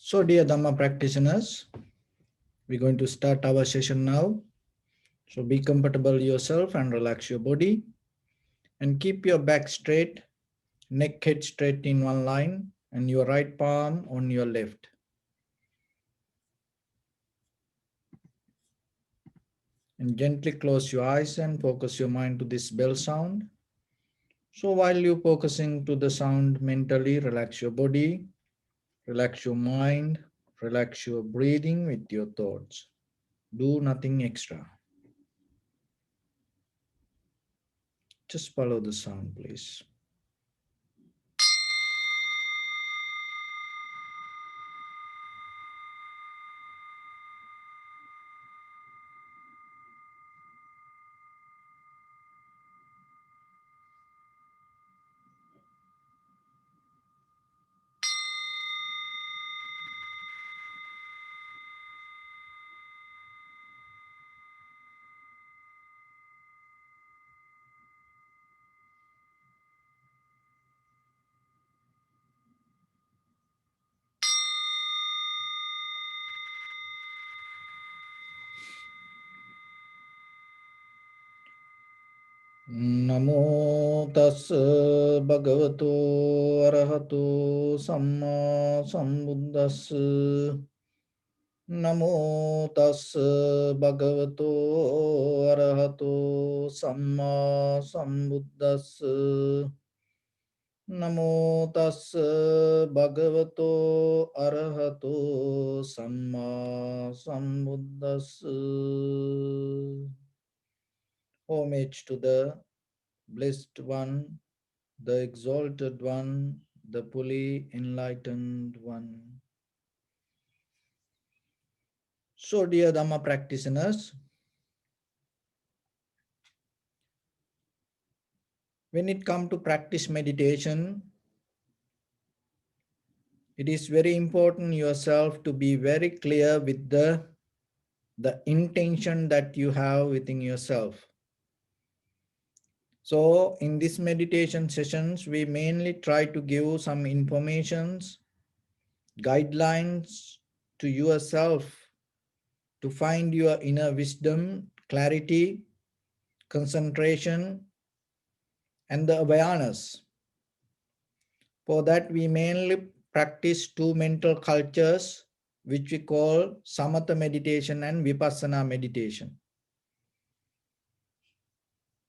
So dear Dhamma practitioners, we're going to start our session now. So be comfortable yourself and relax your body and keep your back straight, neck head straight in one line and your right palm on your left. And gently close your eyes and focus your mind to this bell sound. So while you're focusing to the sound mentally, relax your body, relax your mind, relax your breathing with your thoughts. Do nothing extra. Just follow the sound, please. Namo tassa bhagavato arahato samma sambuddhassa. Namo tassa bhagavato arahato samma sambuddhassa. Namo tassa bhagavato arahato samma sambuddhassa. Homage to the Blessed One, the Exalted One, the fully enlightened One. So, dear Dhamma practitioners, when it comes to practice meditation, it is very important yourself to be very clear with the intention that you have within yourself. So in this meditation sessions, we mainly try to give some informations, guidelines to yourself to find your inner wisdom, clarity, concentration, and the awareness. For that, we mainly practice two mental cultures, which we call Samatha meditation and Vipassana meditation.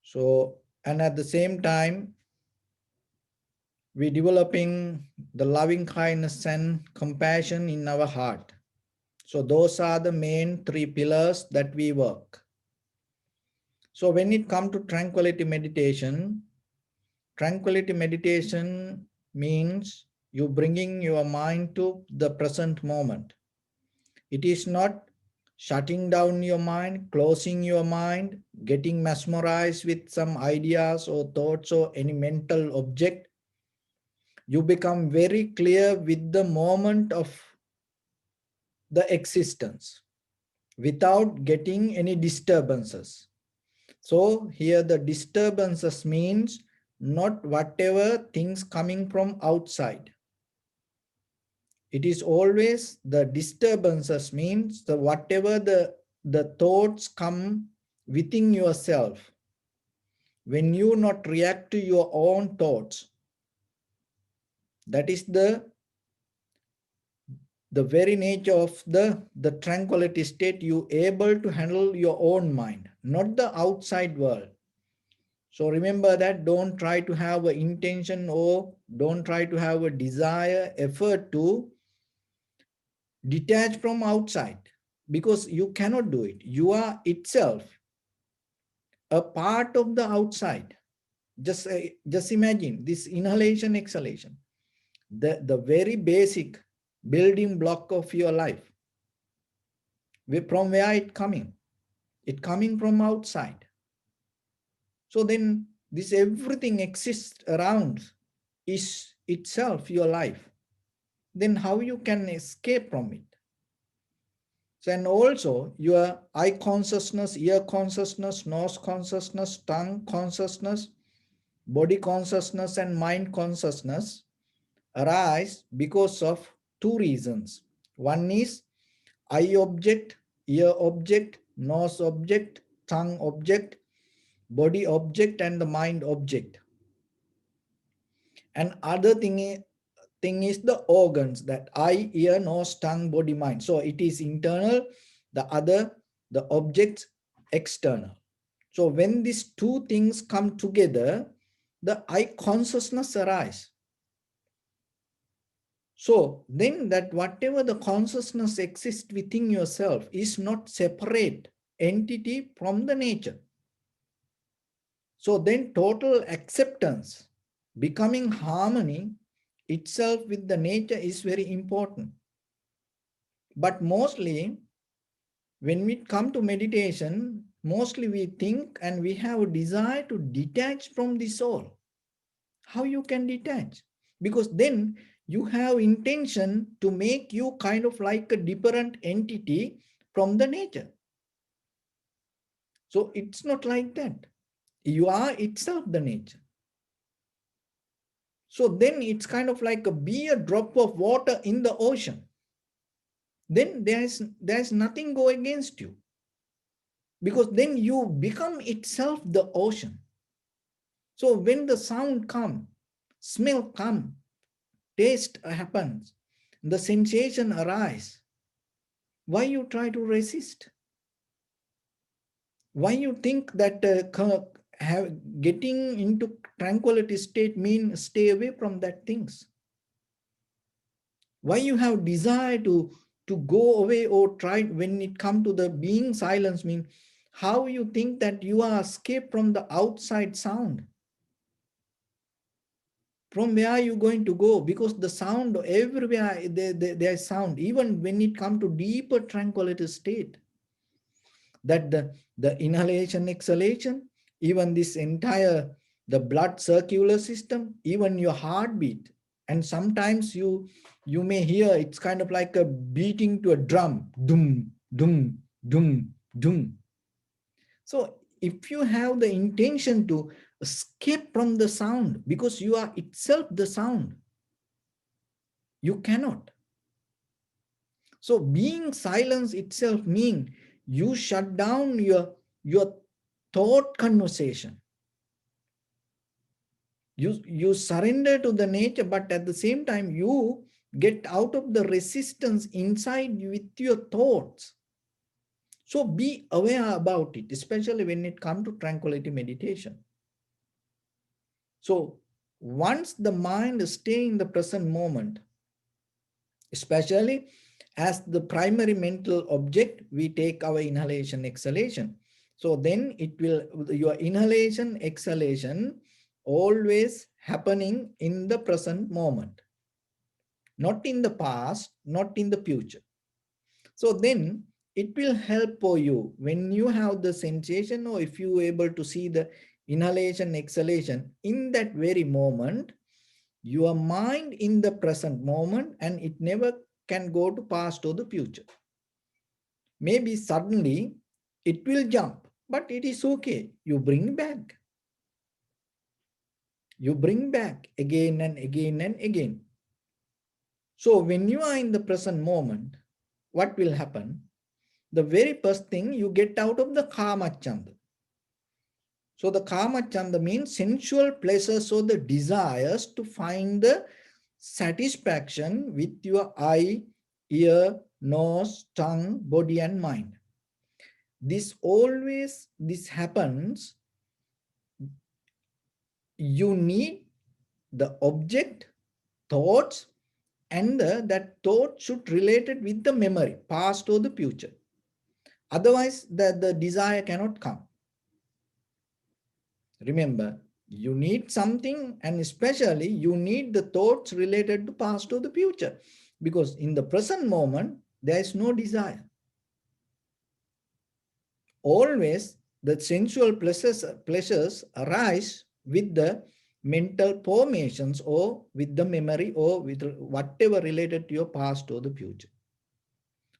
So, and at the same time, we're developing the loving kindness and compassion in our heart. So those are the main three pillars that we work. So when it comes to tranquility meditation means you bringing your mind to the present moment. It is not shutting down your mind, closing your mind, getting mesmerized with some ideas or thoughts or any mental object. You become very clear with the moment of the existence without getting any disturbances. So here the disturbances means not whatever things coming from outside. It is always the disturbances means the whatever the thoughts come within yourself. When you not react to your own thoughts, that is the very nature of the tranquility state. You able to handle your own mind, not the outside world. So remember that don't try to have an intention or don't try to have a desire, effort to detach from outside, because you cannot do it. You are itself a part of the outside. Just imagine this inhalation, exhalation, the very basic building block of your life. From where it coming? It coming from outside. So then this everything exists around is itself your life. Then how you can escape from it? So, and also your eye consciousness, ear consciousness, nose consciousness, tongue consciousness, body consciousness, and mind consciousness arise because of two reasons. One is eye object, ear object, nose object, tongue object, body object, and the mind object. And other thing is the organs, that eye, ear, nose, tongue, body, mind. So it is internal, the other, the objects, external. So when these two things come together, the I consciousness arises. So then that whatever the consciousness exists within yourself is not separate entity from the nature. So then total acceptance, becoming harmony itself with the nature is very important. But mostly when we come to meditation, mostly we think and we have a desire to detach from the soul. How you can detach? Because then you have intention to make you kind of like a different entity from the nature. So it's not like that. You are itself the nature. So then it's kind of like be a drop of water in the ocean. Then there's nothing go against you. Because then you become itself the ocean. So when the sound come, smell come, taste happens, the sensation arise, why you try to resist? Why you think that getting into tranquility state means stay away from that things? Why you have desire to go away or try when it come to the being silence mean? How you think that you are escape from the outside sound? From where are you going to go? Because the sound everywhere, there's sound. Even when it come to deeper tranquility state, that the inhalation, exhalation, even this entire, the blood circular system, even your heartbeat. And sometimes you may hear it's kind of like a beating to a drum, dum, dum, dum, dum. So if you have the intention to escape from the sound, because you are itself the sound, you cannot. So being silence itself means you shut down your thought conversation. You surrender to the nature, but at the same time, you get out of the resistance inside with your thoughts. So be aware about it, especially when it comes to tranquility meditation. So once the mind stays in the present moment, especially as the primary mental object, we take our inhalation, exhalation. So then it will, your inhalation, exhalation always happening in the present moment, not in the past, not in the future. So then it will help for you when you have the sensation, or if you are able to see the inhalation, exhalation in that very moment, your mind in the present moment, and it never can go to past or the future. Maybe suddenly it will jump, but it is okay. You bring back. You bring back again and again and again. So when you are in the present moment, what will happen? The very first thing, you get out of the kama chanda. So the kama chanda means sensual pleasures or the desires to find the satisfaction with your eye, ear, nose, tongue, body, and mind. This happens. You need the object, thoughts, and that thought should relate it with the memory, past or the future. Otherwise, the desire cannot come. Remember, you need something, and especially you need the thoughts related to past or the future, because in the present moment, there is no desire. Always the sensual pleasures arise with the mental formations or with the memory or with whatever related to your past or the future.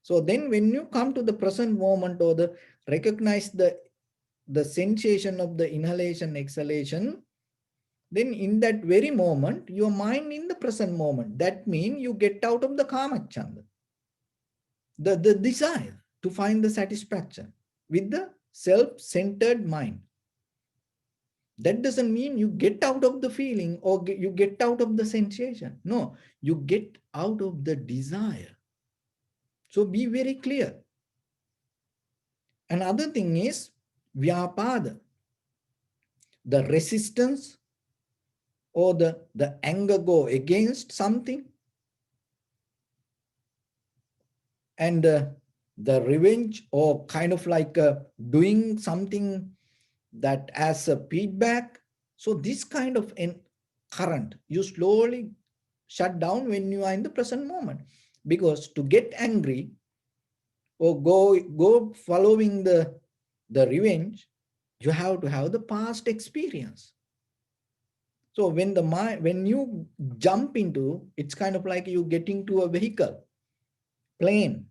So then when you come to the present moment or the recognize the sensation of the inhalation, exhalation, then in that very moment, your mind in the present moment, that means you get out of the kama chanda. the desire to find the satisfaction with the self-centered mind. That doesn't mean you get out of the feeling or you get out of the sensation. No, you get out of the desire. So be very clear. Another thing is vyapada, the resistance or the anger go against something, and the revenge or kind of like doing something that as a feedback. So this kind of current you slowly shut down when you are in the present moment, because to get angry or go following the revenge, you have to have the past experience. So when the mind, when you jump into, it's kind of like you getting to a vehicle, plane.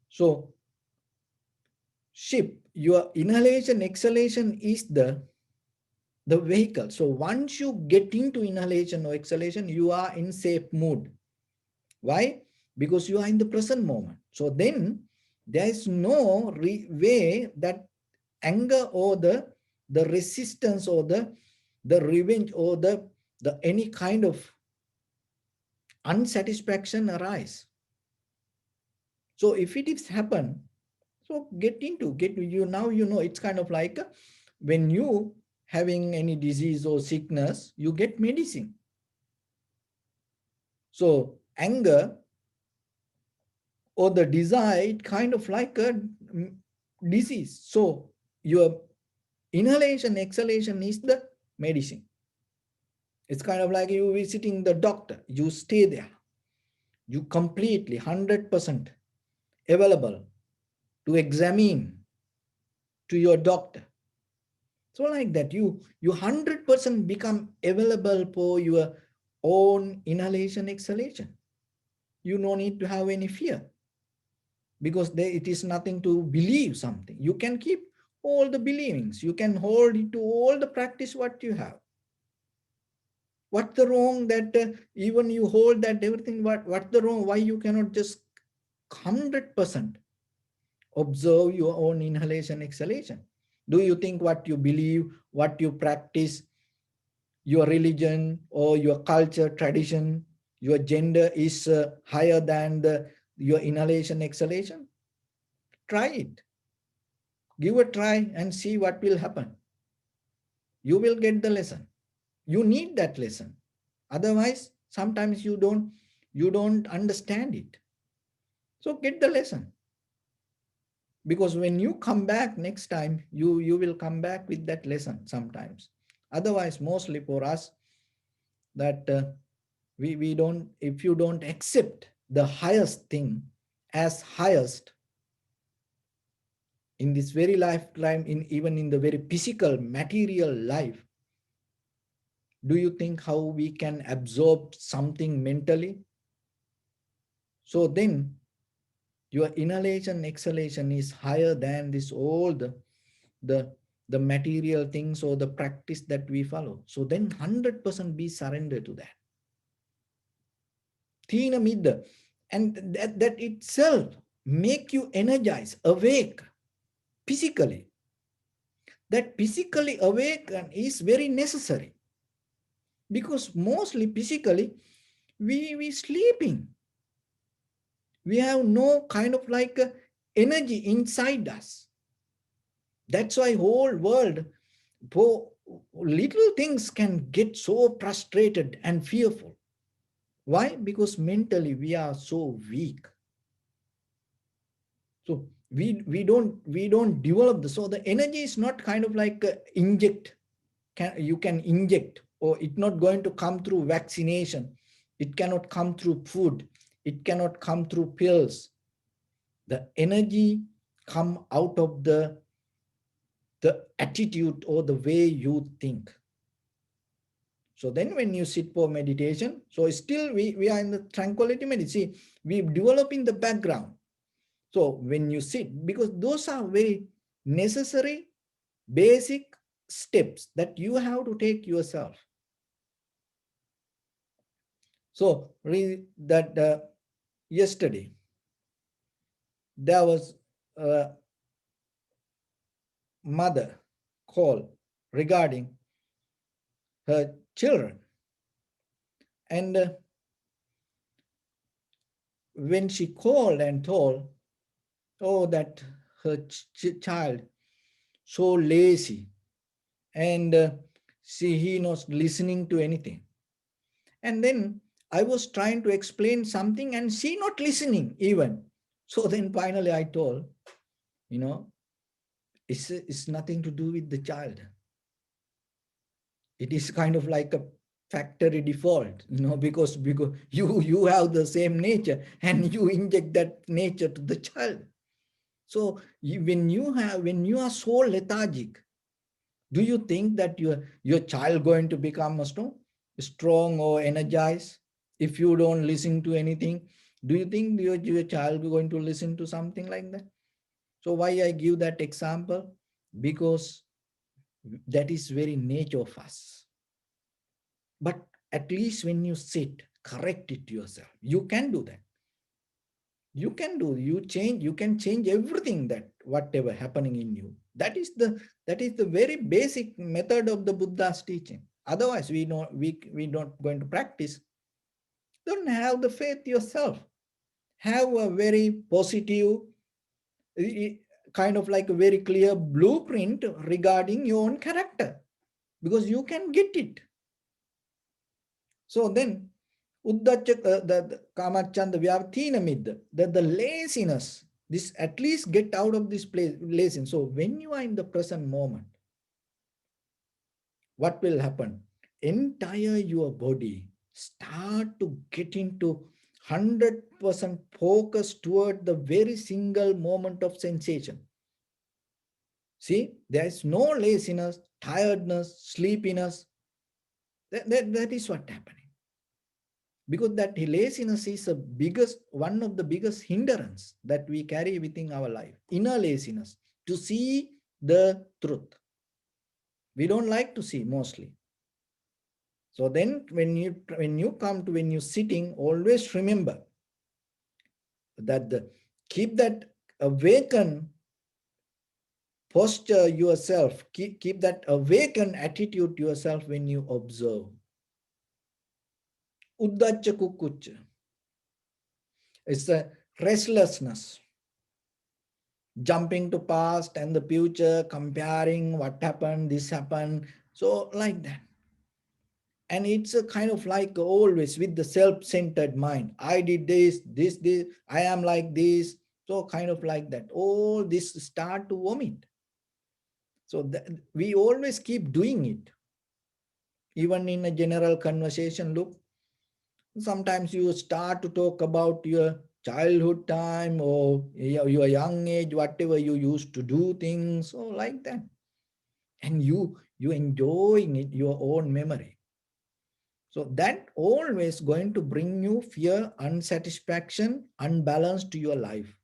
So ship, your inhalation exhalation is the vehicle. So once you get into inhalation or exhalation, you are in safe mood. Why? Because you are in the present moment. So then there is no way that anger or the resistance or the revenge or the any kind of unsatisfaction arise. So if it is happen, so get you now, you know, it's kind of like when you having any disease or sickness, you get medicine. So anger or the desire, it kind of like a disease. So your inhalation, exhalation is the medicine. It's kind of like you visiting the doctor. You stay there. You completely 100% available to examine to your doctor. So like that, you 100% become available for your own inhalation, exhalation. You no need to have any fear, because it is nothing to believe something. You can keep all the believings. You can hold it to all the practice what you have. What's the wrong that even you hold that everything, what's the wrong? Why you cannot just 100% observe your own inhalation, exhalation? Do you think what you believe, what you practice, your religion or your culture, tradition, your gender is higher than your inhalation, exhalation? Try it. Give a try and see what will happen. You will get the lesson. You need that lesson. Otherwise, sometimes you don't understand it. So get the lesson. Because when you come back next time, you will come back with that lesson sometimes. Otherwise, mostly for us, that we don't, if you don't accept the highest thing as highest in this very lifetime, in even in the very physical material life, do you think how we can absorb something mentally? So then your inhalation, exhalation is higher than this all the the material things or the practice that we follow. So then 100% be surrendered to that. Thina midda. And that itself make you energize, awake physically. That physically awaken is very necessary, because mostly physically we sleeping. We have no kind of like energy inside us. That's why whole world for little things can get so frustrated and fearful. Why? Because mentally we are so weak. So we don't develop the, so the energy is not kind of like inject, you can inject, or it's not going to come through vaccination. It cannot come through food. It cannot come through pills. The energy come out of the attitude or the way you think. So then when you sit for meditation, so still we are in the tranquility meditation. See, we develop in the background. So when you sit, because those are very necessary, basic steps that you have to take yourself. So that yesterday, there was a mother call regarding her children. And when she called and told, oh, that her child so lazy, and he not listening to anything. And then I was trying to explain something and she not listening even. So then finally I told, you know, it's nothing to do with the child. It is kind of like a factory default, because you have the same nature and you inject that nature to the child. So when you are so lethargic, do you think that your child going to become strong or energized if you don't listen to anything? Do you think your child going to listen to something like that? So why I give that example? Because that is very nature of us. But at least when you sit, correct it yourself. You can do that. You can change everything, that whatever happening in you. That is the very basic method of the Buddha's teaching. Otherwise, we don't going to practice. Don't have the faith yourself. Have a very positive, kind of like a very clear blueprint regarding your own character, because you can get it. So then, Uddacha, the Kamachanda Vyavthina Mid, the laziness, this at least get out of this place, laziness. So when you are in the present moment, what will happen? Entire your body start to get into 100% focus toward the very single moment of sensation. See, there is no laziness, tiredness, sleepiness. That is what happening. Because that laziness is one of the biggest hindrance that we carry within our life. Inner laziness, to see the truth. We don't like to see mostly. So then when you're sitting, always remember that keep that awakened posture yourself, keep that awakened attitude yourself when you observe. Uddacha kukucha. It's a restlessness, jumping to past and the future, comparing what happened, this happened, so like that. And it's a kind of like always with the self-centered mind. I did this, I am like this, so kind of like that. All this start to vomit. So we always keep doing it. Even in a general conversation, look, sometimes you start to talk about your childhood time or your young age, whatever you used to do things, or like that. And you enjoying it, your own memory. So that always going to bring you fear, unsatisfaction, unbalance to your life.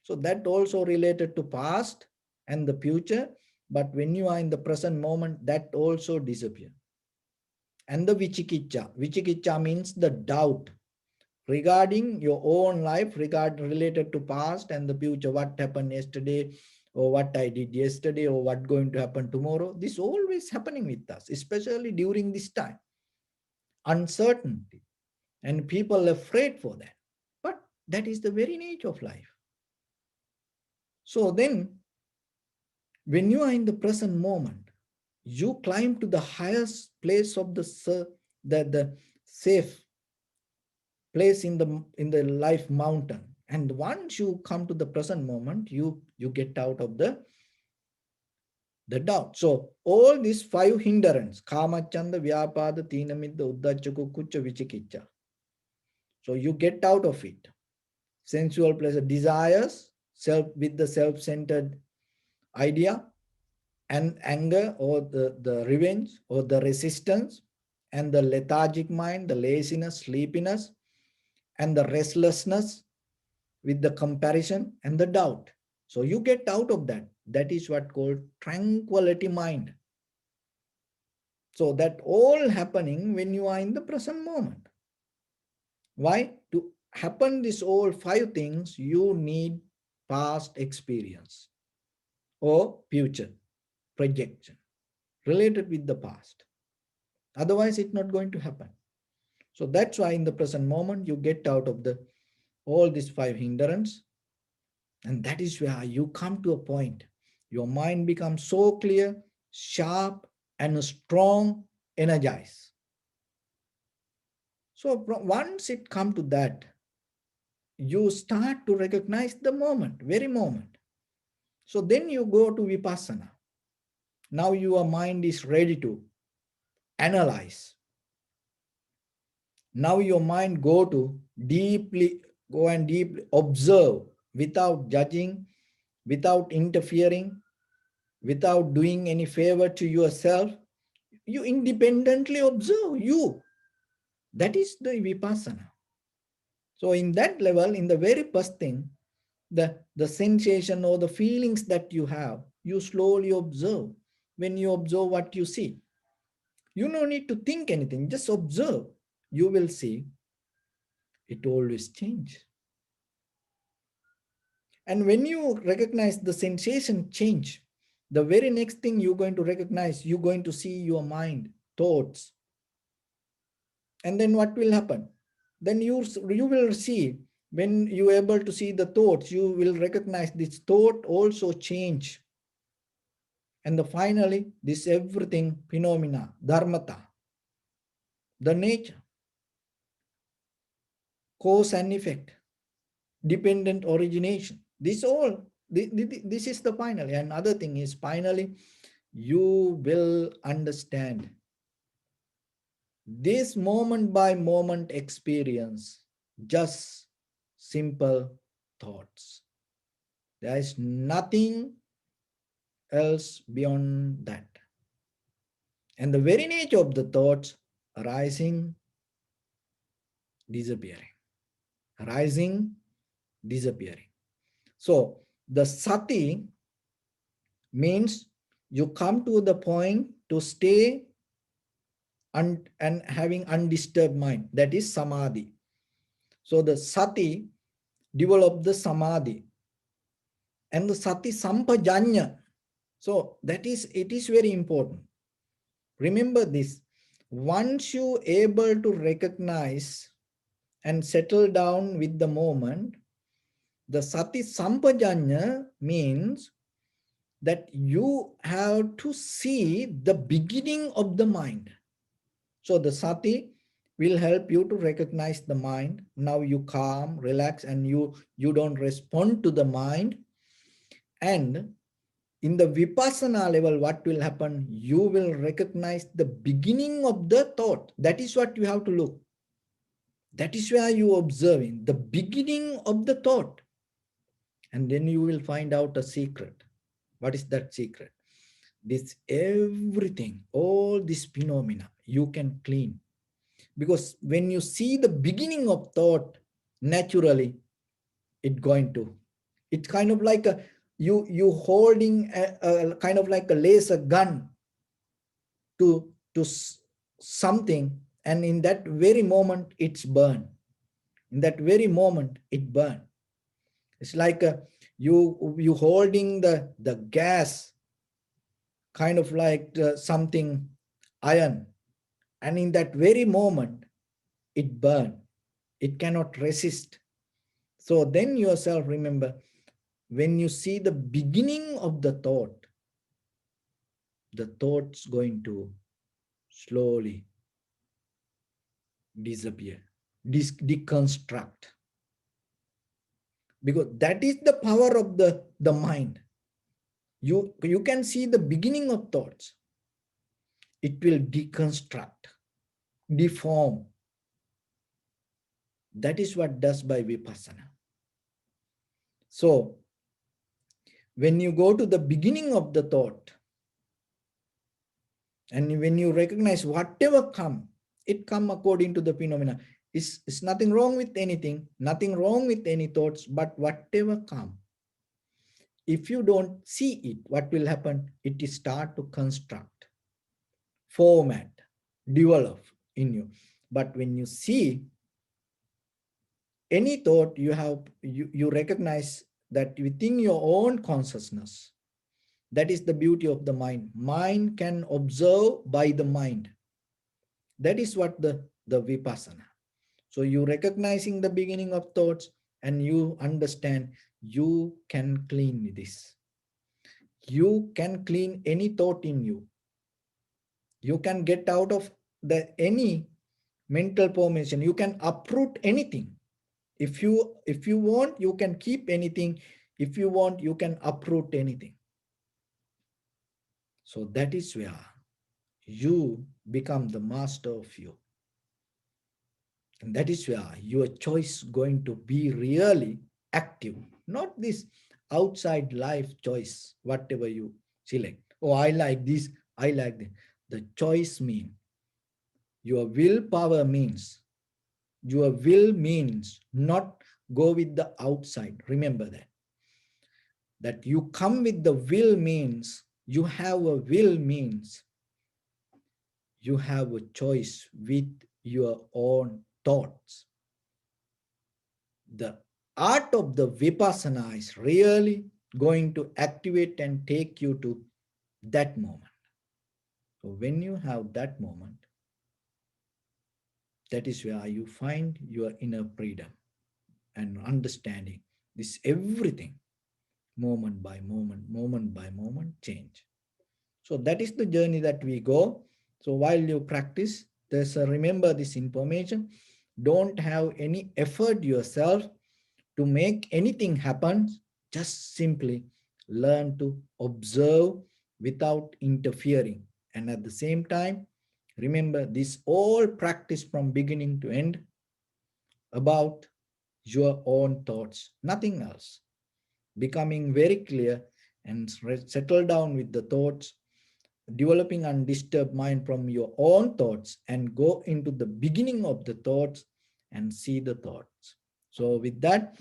So that also related to past and the future. But when you are in the present moment, that also disappear. And the vichikicha means the doubt regarding your own life, related to past and the future, what happened yesterday, or what I did yesterday, or what going to happen tomorrow. This always happening with us, especially during this time. Uncertainty. And people are afraid for that. But that is the very nature of life. So then, when you are in the present moment, you climb to the highest place of the safe place in the life mountain. And once you come to the present moment, you get out of the doubt. So all these 5 hindrance, kama, chanda, vyapada, tinamidda, uddacha, kukucha, vichikicha. So you get out of it. Sensual pleasure, desires, with the self-centered idea, and anger or the revenge or the resistance, and the lethargic mind, the laziness, sleepiness, and the restlessness with the comparison and the doubt. So you get out of that. That is what called tranquility mind. So that all happening when you are in the present moment. Why? To happen these all 5 things, you need past experience or future projection related with the past. Otherwise, it's not going to happen. So that's why in the present moment, you get out of the all these 5 hindrance. And that is where you come to a point. Your mind becomes so clear, sharp, and strong, energized. So once it comes to that, you start to recognize the moment, very moment. So then you go to Vipassana. Now your mind is ready to analyze. Now your mind go and deeply observe without judging, without interfering, without doing any favor to yourself. You independently observe you. That is the Vipassana. So in that level, in the very first thing, the sensation or the feelings that you have, you slowly observe. When you observe what you see, you don't need to think anything, just observe. You will see it always change. And when you recognize the sensation change, the very next thing you're going to recognize, you're going to see your mind, thoughts. And then what will happen? Then you will see, when you're able to see the thoughts, you will recognize this thought also change. And finally, this everything phenomena, dharmata, the nature, cause and effect, dependent origination. This is the finally. And other thing is finally, you will understand this moment by moment experience, just simple thoughts. There is nothing else beyond that. And the very nature of the thoughts, arising, disappearing, arising, disappearing. So the sati means you come to the point to stay and having undisturbed mind. That is samadhi. So the sati develop the samadhi and the sati sampajanya. So it is very important. Remember this. Once you able to recognize and settle down with the moment, the sati sampajanya means that you have to see the beginning of the mind. So the sati will help you to recognize the mind. Now you calm, relax, and you don't respond to the mind. And in the vipassana level, what will happen? You will recognize the beginning of the thought. That is what you have to look. That is where you are observing the beginning of the thought. And then you will find out a secret. What is that secret? This everything, all this phenomena, you can clean. Because when you see the beginning of thought, naturally, it's kind of like you holding a kind of like a laser gun to something, and in that very moment it's burned. In that very moment it burned. It's like you holding the gas, kind of like something iron, and in that very moment it burned. It cannot resist. So then yourself remember, when you see the beginning of the thought's going to slowly disappear, deconstruct. Because that is the power of the mind. You can see the beginning of thoughts. It will deconstruct, deform. That is what does by vipassana. So when you go to the beginning of the thought, and when you recognize whatever it come according to the phenomena. It's nothing wrong with anything, nothing wrong with any thoughts, but whatever come, if you don't see it, what will happen? It is start to construct, format, develop in you. But when you see any thought, you recognize that within your own consciousness, that is the beauty of the mind. Mind can observe by the mind. That is what the vipassana. So you recognizing the beginning of thoughts and you understand you can clean this. You can clean any thought in you. You can get out of the any mental formation. You can uproot anything. If you want, you can keep anything. If you want, you can uproot anything. So that is where you become the master of you. And that is where your choice going to be really active, not this outside life choice, whatever you select. Oh, I like this, I like that. The choice means your willpower means your will means not go with the outside. Remember that you come with the will means you have a will means you have a choice with your own thoughts. The art of the vipassana is really going to activate and take you to that moment. So when you have that moment, that is where you find your inner freedom and understanding this everything moment by moment change. So that is the journey that we go. So while you practice, remember this information. Don't have any effort yourself to make anything happen. Just simply learn to observe without interfering. And at the same time, remember this all practice from beginning to end about your own thoughts, nothing else. Becoming very clear and settle down with the thoughts, developing undisturbed mind from your own thoughts and go into the beginning of the thoughts and see the thoughts. So with that,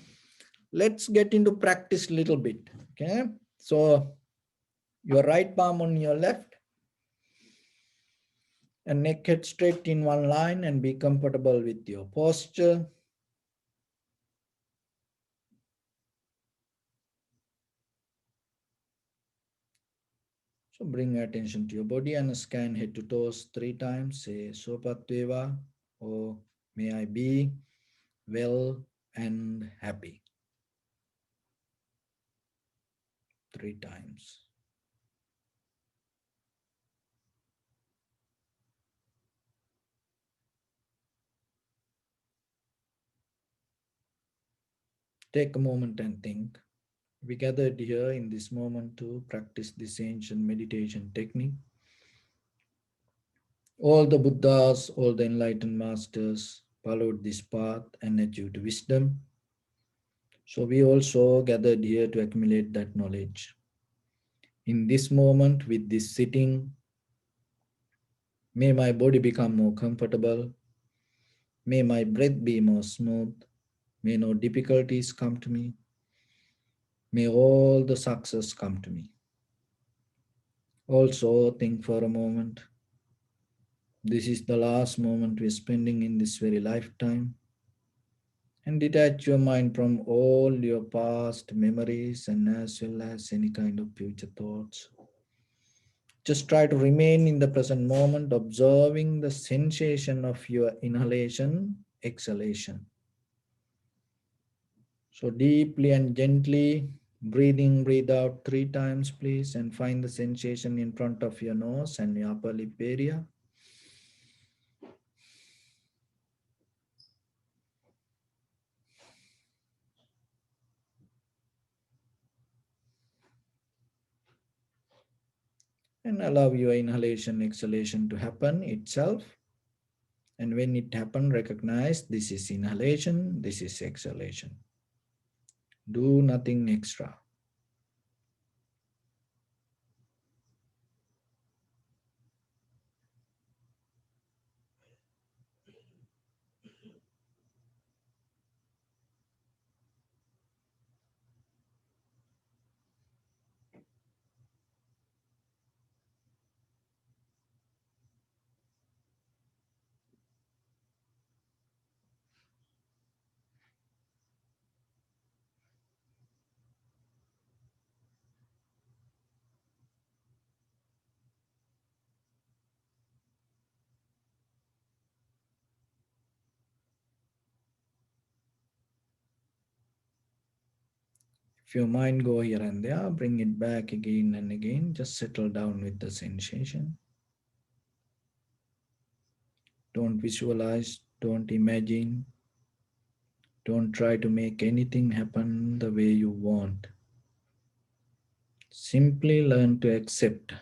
let's get into practice a little bit. Okay, so your right palm on your left and neck head straight in one line and be comfortable with your posture. So bring attention to your body and scan head to toes 3 times. Say Sopatveva, or may I be well and happy. 3 times. Take a moment and think. We gathered here in this moment to practice this ancient meditation technique. All the Buddhas, all the enlightened masters followed this path and achieved wisdom. So we also gathered here to accumulate that knowledge. In this moment, with this sitting, may my body become more comfortable. May my breath be more smooth. May no difficulties come to me. May all the success come to me. Also, think for a moment. This is the last moment we're spending in this very lifetime. And detach your mind from all your past memories and as well as any kind of future thoughts. Just try to remain in the present moment, observing the sensation of your inhalation, exhalation. So deeply and gently breathe in, breathe out 3 times, please, and find the sensation in front of your nose and your upper lip area. And allow your inhalation, exhalation to happen itself. And when it happens, recognize this is inhalation, this is exhalation. Do nothing extra. If your mind go here and there, bring it back again and again. Just settle down with the sensation. Don't visualize, don't imagine, don't try to make anything happen the way you want. Simply learn to accept.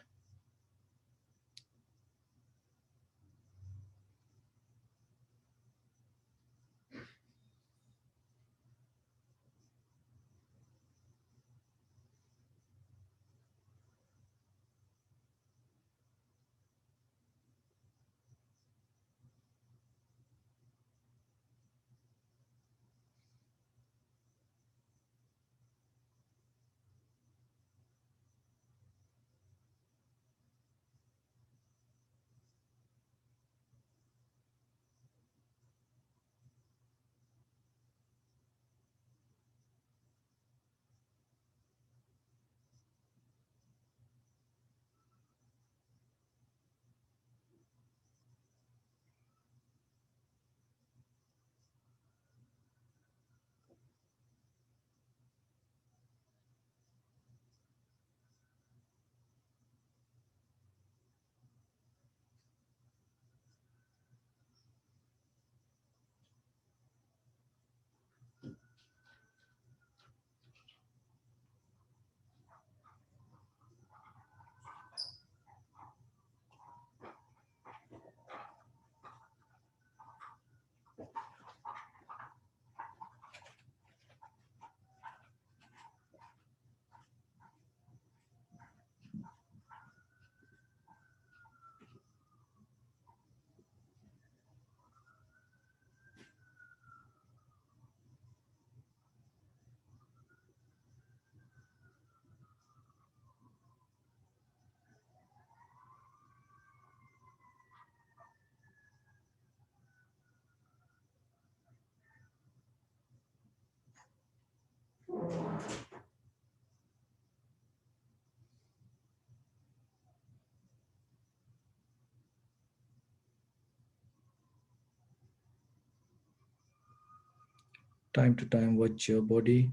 Time to time, watch your body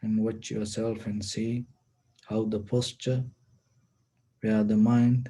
and watch yourself and see how the posture, where the mind.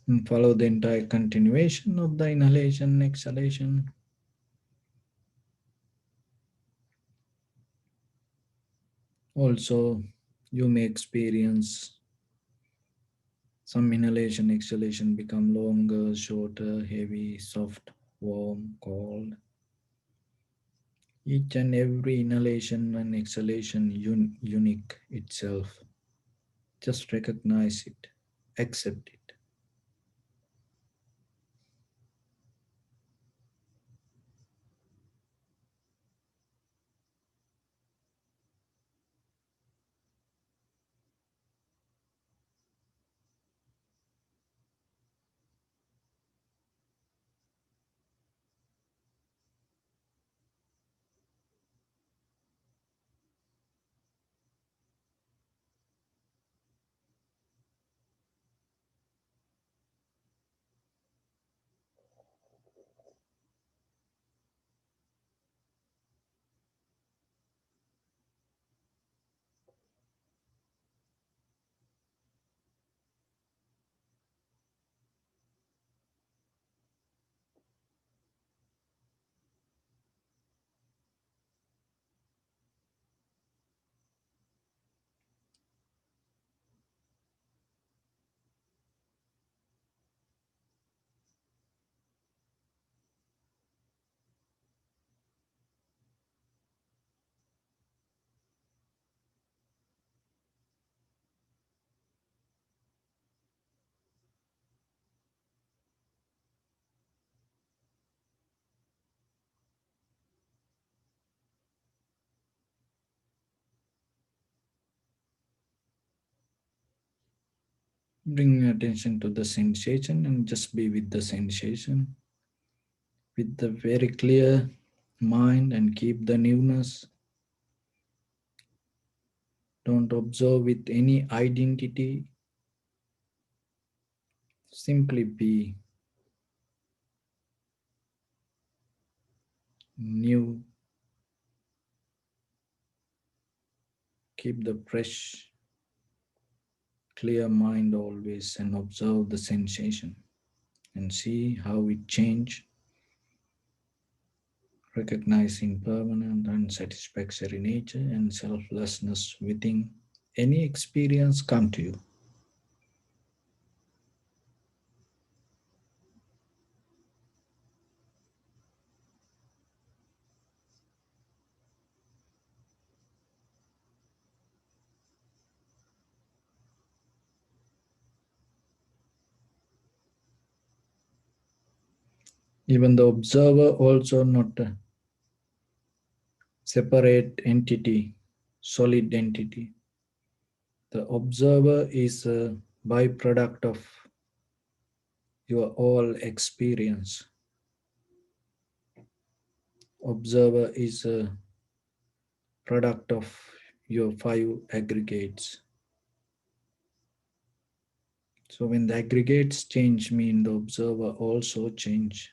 And follow the entire continuation of the inhalation, exhalation. Also, you may experience some inhalation, exhalation become longer, shorter, heavy, soft, warm, cold. Each and every inhalation and exhalation unique itself. Just recognize it, accept it. Bring your attention to the sensation and just be with the sensation with the very clear mind and keep the newness. Don't observe with any identity. Simply be new. Keep the fresh, clear mind always and observe the sensation and see how it change, recognizing permanent unsatisfactory nature and selflessness within any experience come to you. Even the observer also not a separate entity, solid entity. The observer is a byproduct of your all experience. Observer is a product of your five aggregates. So when the aggregates change, mean the observer also change.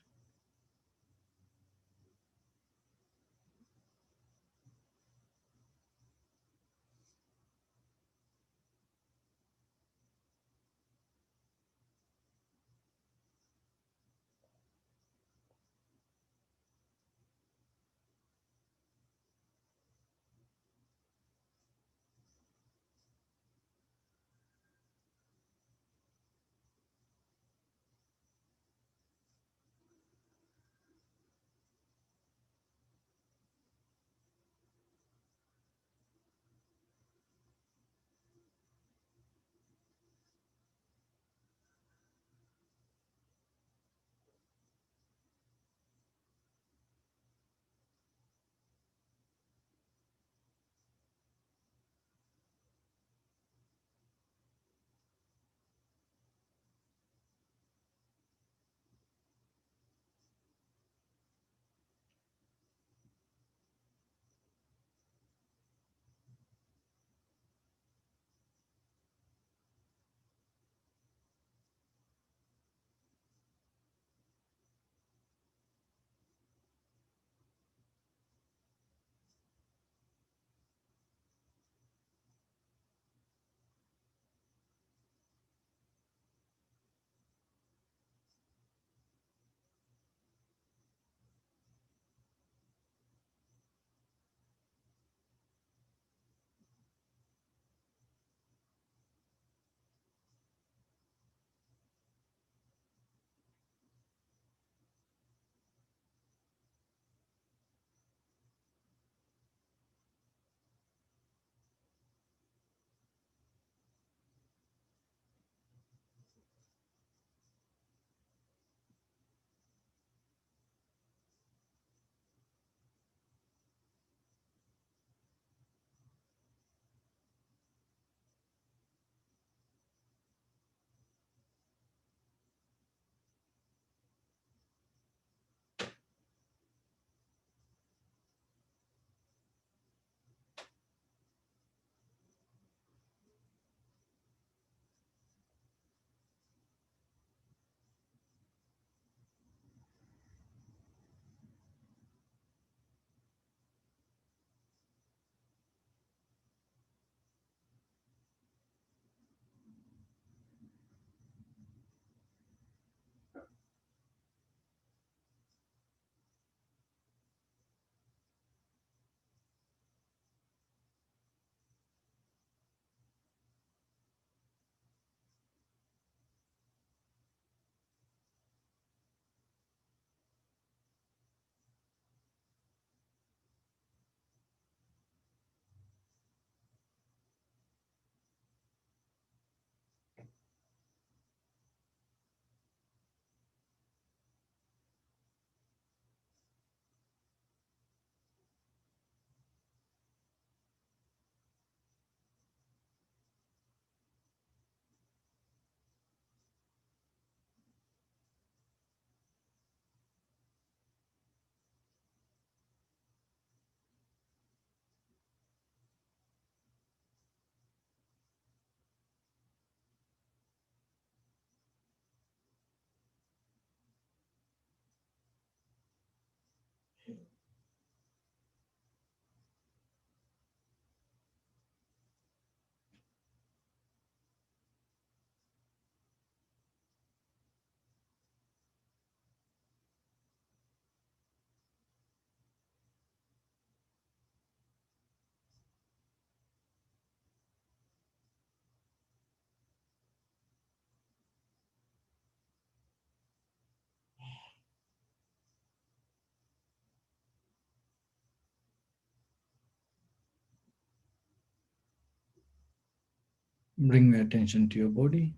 Bring your attention to your body.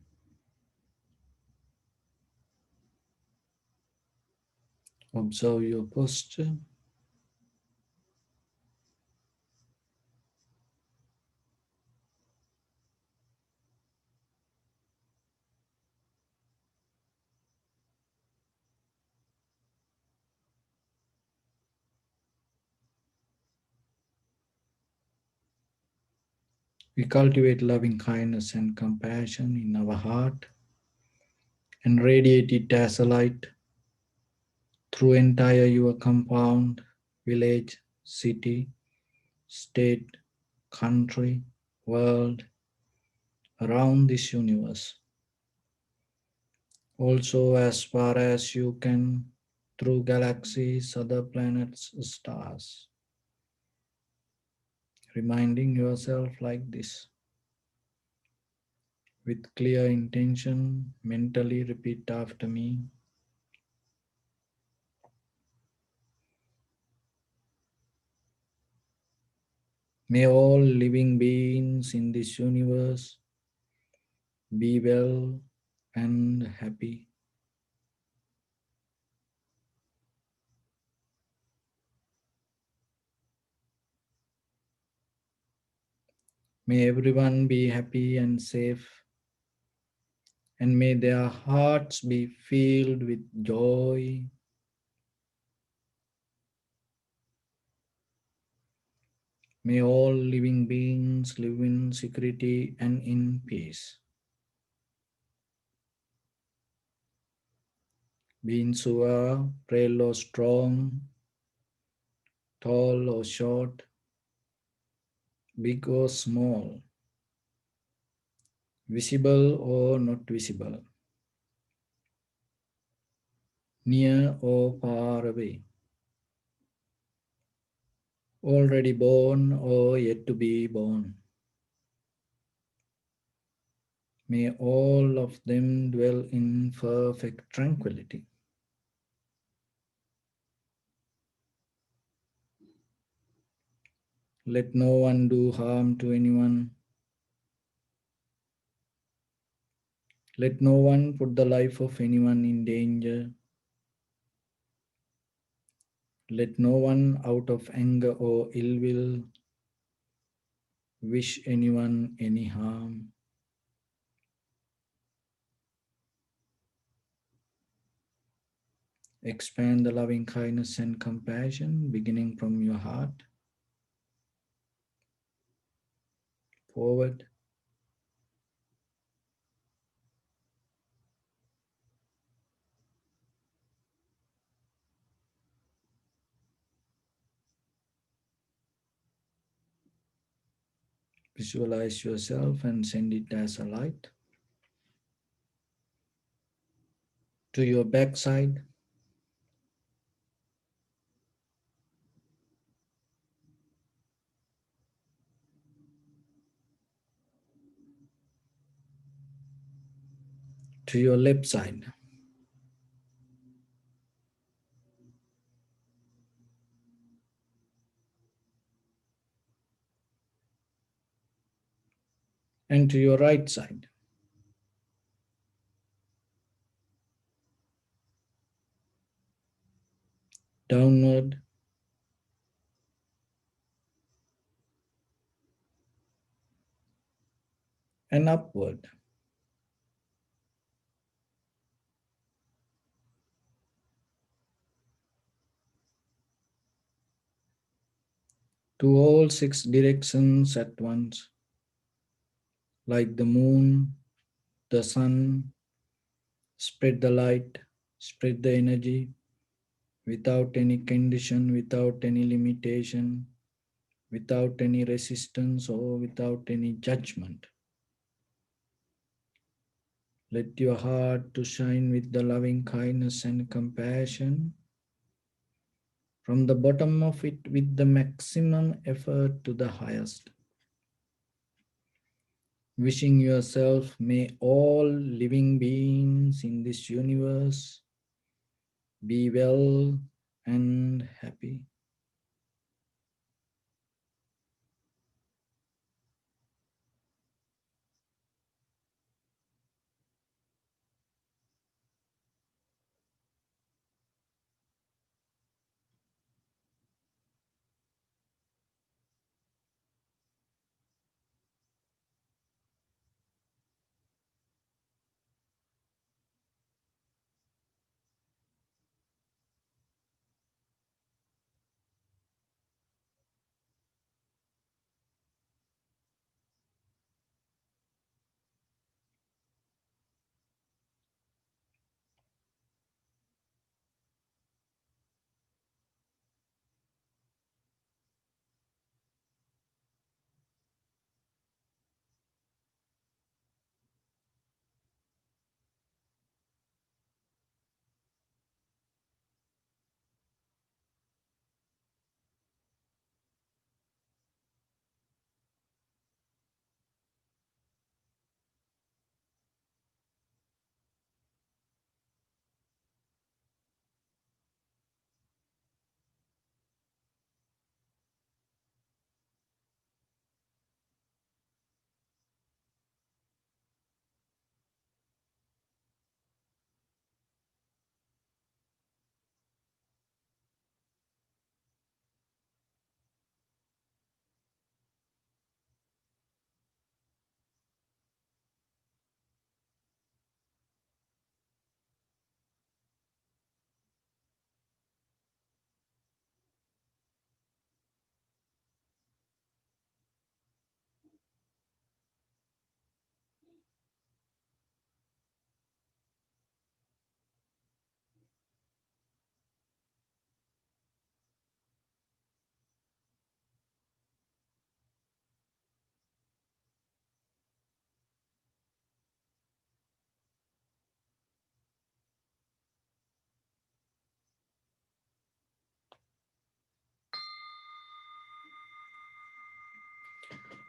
Observe your posture. We cultivate loving kindness and compassion in our heart and radiate it as a light through entire your compound, village, city, state, country, world, around this universe. Also, as far as you can, through galaxies, other planets, stars. Reminding yourself like this. With clear intention, mentally repeat after me. May all living beings in this universe be well and happy. May everyone be happy and safe, and may their hearts be filled with joy. May all living beings live in security and in peace. Beings who are frail or strong, tall or short, big or small, visible or not visible, near or far away, already born or yet to be born. May all of them dwell in perfect tranquility. Let no one do harm to anyone. Let no one put the life of anyone in danger. Let no one, out of anger or ill will, wish anyone any harm. Expand the loving kindness and compassion beginning from your heart forward. Visualize yourself and send it as a light to your backside, to your left side, and to your right side. Downward and upward. To all six directions at once, like the moon, the sun, spread the light, spread the energy without any condition, without any limitation, without any resistance or without any judgment. Let your heart to shine with the loving kindness and compassion from the bottom of it with the maximum effort to the highest. Wishing yourself, may all living beings in this universe be well and happy.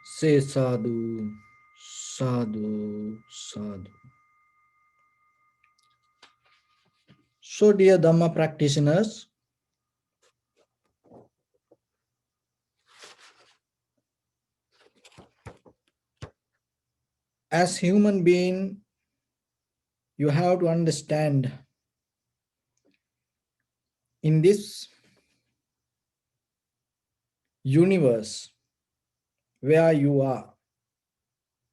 Say sadhu, sadhu, sadhu. So, dear Dhamma practitioners, as human being, you have to understand in this universe where you are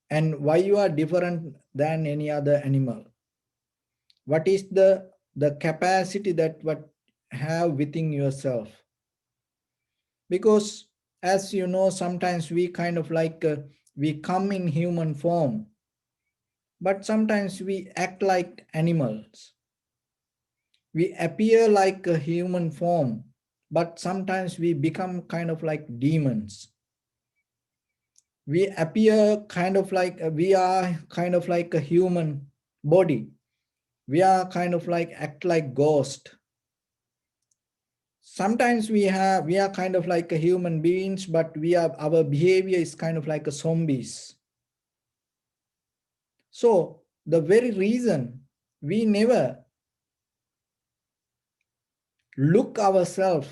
and why you are different than any other animal. What is the capacity that what have within yourself? Because as you know, sometimes we kind of like we come in human form, but sometimes we act like animals. We appear like a human form, but sometimes we become kind of like demons. We appear kind of like we are kind of like a human body. We are kind of like act like ghost. Sometimes we are kind of like a human beings, but our behavior is kind of like a zombies. So the very reason we never look ourselves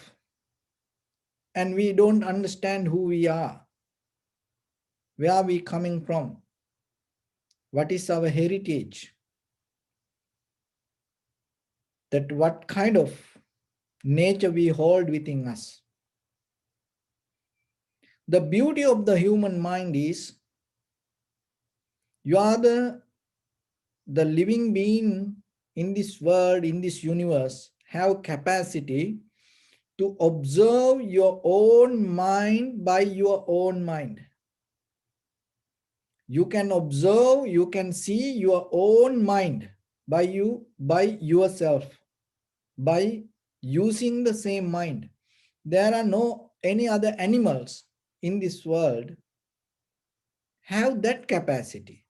and we don't understand who we are, where are we coming from, what is our heritage, that what kind of nature we hold within us. The beauty of the human mind is you are the living being in this world, in this universe, have capacity to observe your own mind by your own mind. You can observe, you can see your own mind by yourself, by using the same mind. There are no any other animals in this world have that capacity.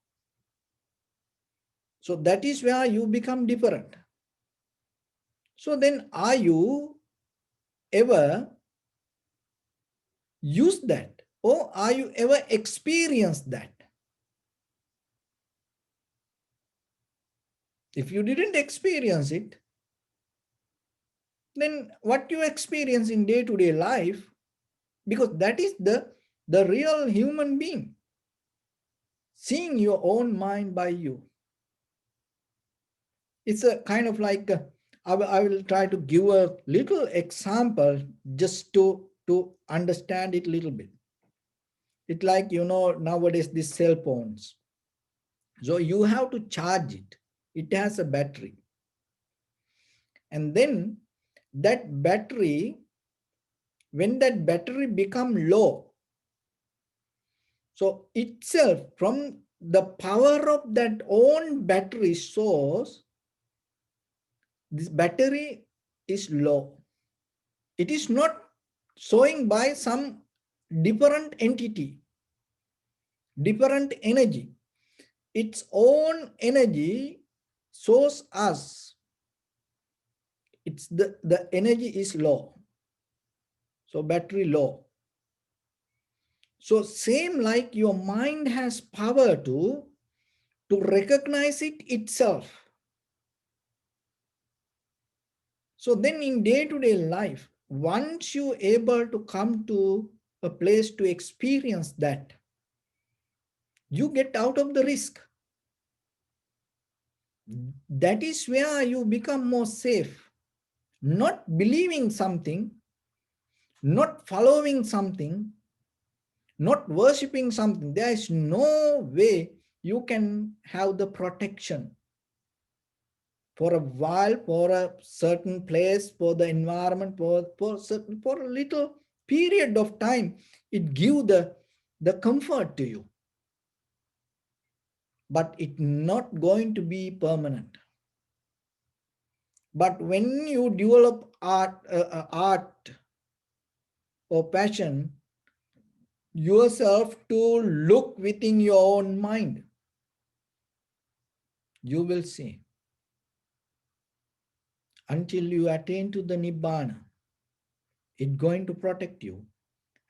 So that is where you become different. So then are you ever use that, or are you ever experienced that? If you didn't experience it, then what you experience in day-to-day life, because that is the real human being, seeing your own mind by you. It's a kind of like I will try to give a little example just to understand it a little bit. It's like, you know, nowadays these cell phones, so you have to charge it. It has a battery, and then that battery, when that battery become low, so itself from the power of that own battery source, this battery is low. It is not showing by some different entity, different energy. Its own energy shows us it's the energy is low. So battery low. So same like your mind has power to recognize it itself. So then in day-to-day life, once you able to come to a place to experience that, you get out of the risk. That is where you become more safe. Not believing something, not following something, not worshipping something. There is no way you can have the protection for a while, for a certain place, for the environment, for a little period of time. It gives the comfort to you, but it's not going to be permanent. But when you develop art or passion yourself to look within your own mind, you will see until you attain to the Nibbana, it's going to protect you.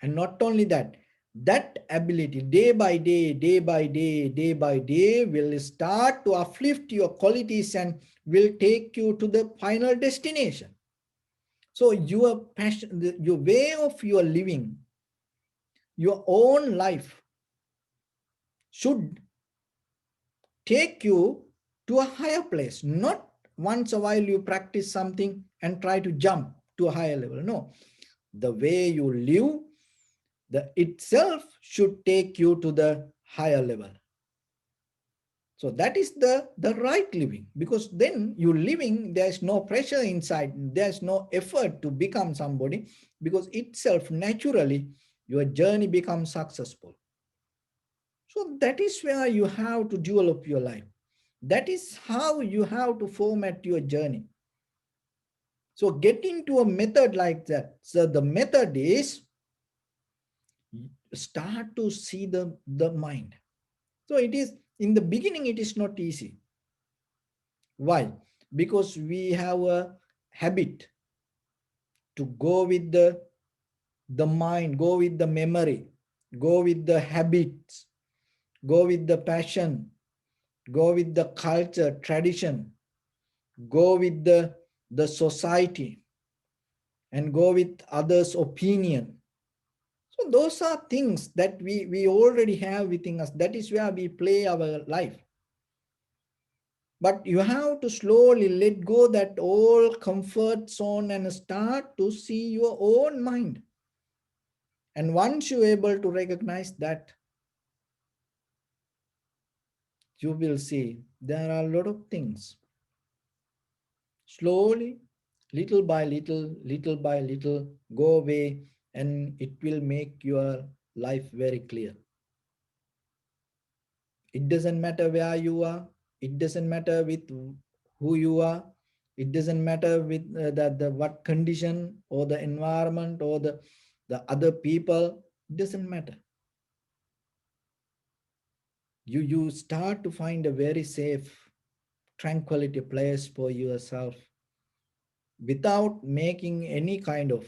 And not only that, That ability, day by day, day by day, day by day, will start to uplift your qualities and will take you to the final destination. So your passion, your way of your living, your own life should take you to a higher place. Not once a while you practice something and try to jump to a higher level. No, the way you live, the itself should take you to the higher level. So that is the right living, because then you living, there's no pressure inside, there's no effort to become somebody, because itself naturally your journey becomes successful. So that is where you have to develop your life. That is how you have to format your journey. So get into a method like that. So the method is start to see the mind. So it is, in the beginning, it is not easy. Why? Because we have a habit to go with the mind, go with the memory, go with the habits, go with the passion, go with the culture, tradition, go with the society, and go with others' opinion. So those are things that we already have within us. That is where we play our life. But you have to slowly let go that old comfort zone and start to see your own mind. And once you're able to recognize that, you will see there are a lot of things. Slowly, little by little, go away, and it will make your life very clear. It doesn't matter where you are. It doesn't matter with who you are. It doesn't matter with the what condition or the environment or the other people. It doesn't matter. You start to find a very safe, tranquility place for yourself without making any kind of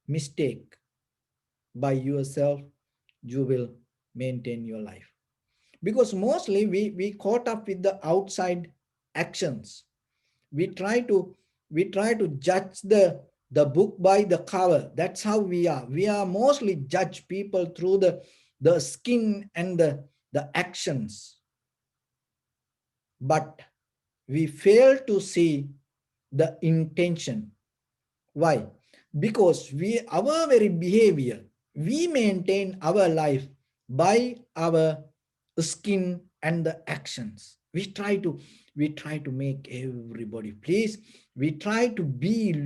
mistake by yourself. You will maintain your life, because mostly we caught up with the outside actions. we try to we try to judge the book by the cover. That's how we are mostly judge people through the skin and the actions, but we fail to see the intention. Why? Because our very behavior, we maintain our life by our skin and the actions. We try to make everybody please. We try to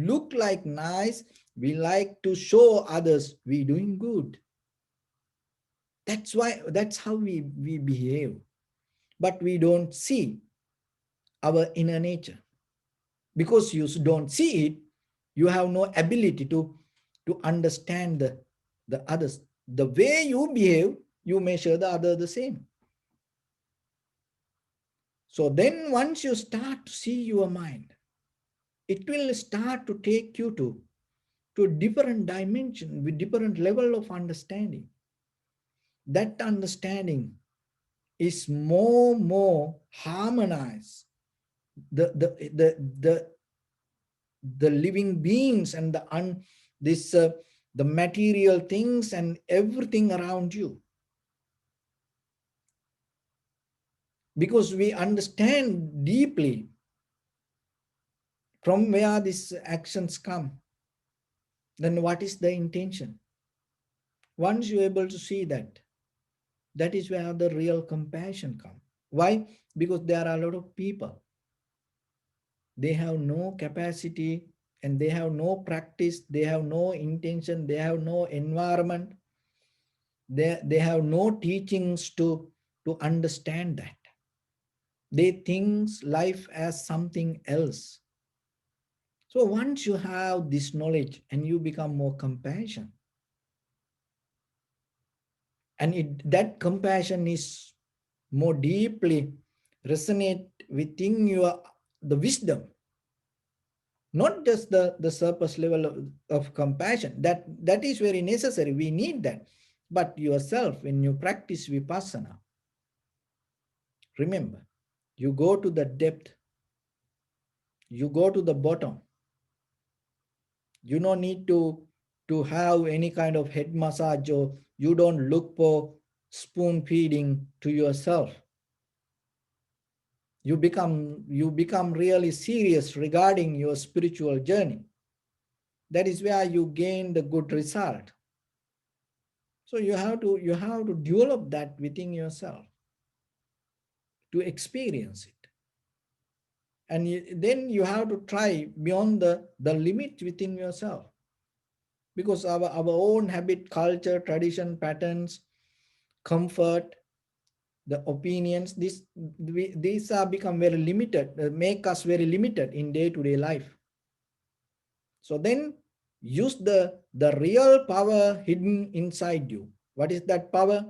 look like nice. We like to show others we doing good. That's how we behave. But we don't see our inner nature. Because you don't see it, you have no ability to understand the others. The way you behave, you measure the other the same. So then once you start to see your mind, it will start to take you to a different dimension with different level of understanding. That understanding is more harmonized. The living beings and this the material things and everything around you, because we understand deeply from where these actions come. Then what is the intention? Once you're able to see that, that is where the real compassion comes. Why? Because there are a lot of people, they have no capacity, and they have no practice, they have no intention, they have no environment, they have no teachings to understand that. They think life as something else. So once you have this knowledge and you become more compassion, and that compassion is more deeply resonate within your the wisdom, not just the surface level of compassion. That is very necessary. We need that. But yourself, when you practice vipassana, remember, you go to the depth, you go to the bottom. You don't need to have any kind of head massage, or you don't look for spoon feeding to yourself. You become really serious regarding your spiritual journey. That is where you gain the good result. So you have to develop that within yourself to experience it. And then you have to try beyond the limit within yourself. Because our own habit, culture, tradition, patterns, comfort, the opinions, these are become very limited, make us very limited in day-to-day life. So then use the real power hidden inside you. What is that power?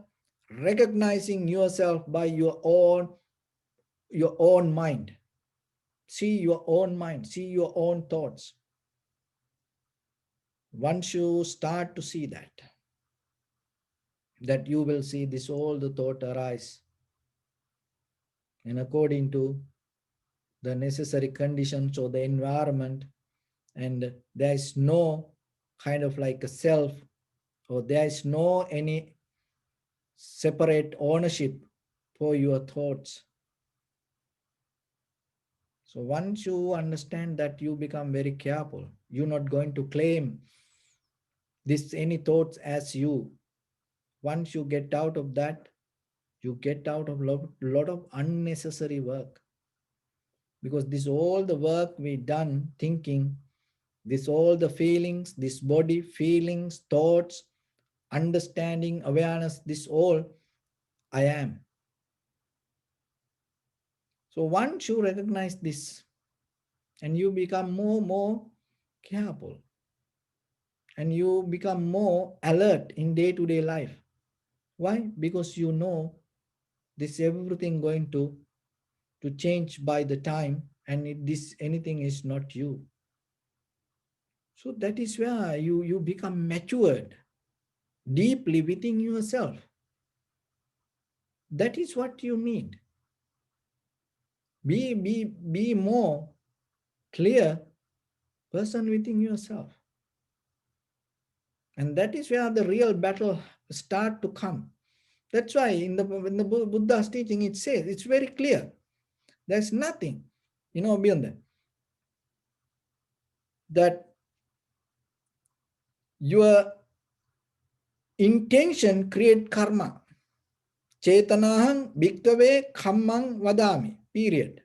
Recognizing yourself by your own mind. See your own mind, see your own thoughts. Once you start to see that you will see this all the thought arise, and according to the necessary conditions or the environment, and there is no kind of like a self, or there is no any separate ownership for your thoughts. So once you understand that, you become very careful. You're not going to claim this any thoughts as you. Once you get out of that, you get out of lot of unnecessary work. Because this all the work we done thinking, this all the feelings, this body, feelings, thoughts, understanding, awareness, this all I am. So once you recognize this, and you become more careful, and you become more alert in day-to-day life. Why? Because you know this everything going to change by the time, and this anything is not you. So that is where you become matured deeply within yourself. That is what you need. Be more clear person within yourself. And that is where the real battle start to come. That's why in the Buddha's teaching, it says, it's very clear. There's nothing, beyond that your intention create karma. Chetanahang bhikkhave kammang vadami. Period.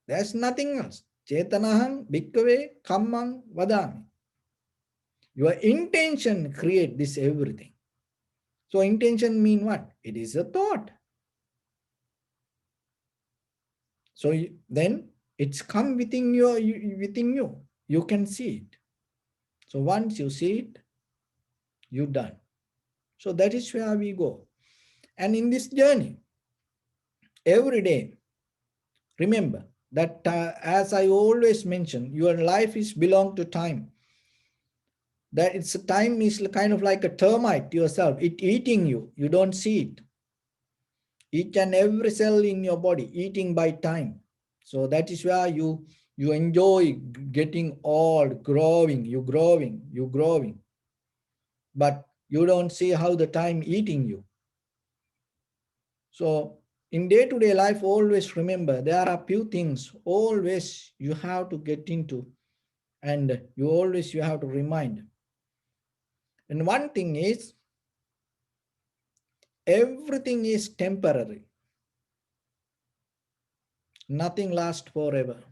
There's nothing else. Chetanahang bhikkhave kammang vadami. Your intention create this everything. So intention mean what? It is a thought. So then it's come within you. You can see it. So once you see it, you're done. So that is where we go. And in this journey, every day, remember that as I always mention, your life is belong to time. That it's time is kind of like a termite yourself. It eating you. You don't see it. Each and every cell in your body eating by time. So that is where you enjoy getting old, growing. But you don't see how the time eating you. So in day-to-day life, always remember there are few things always you have to get into, and you have to remind. And one thing is, everything is temporary. Nothing lasts forever.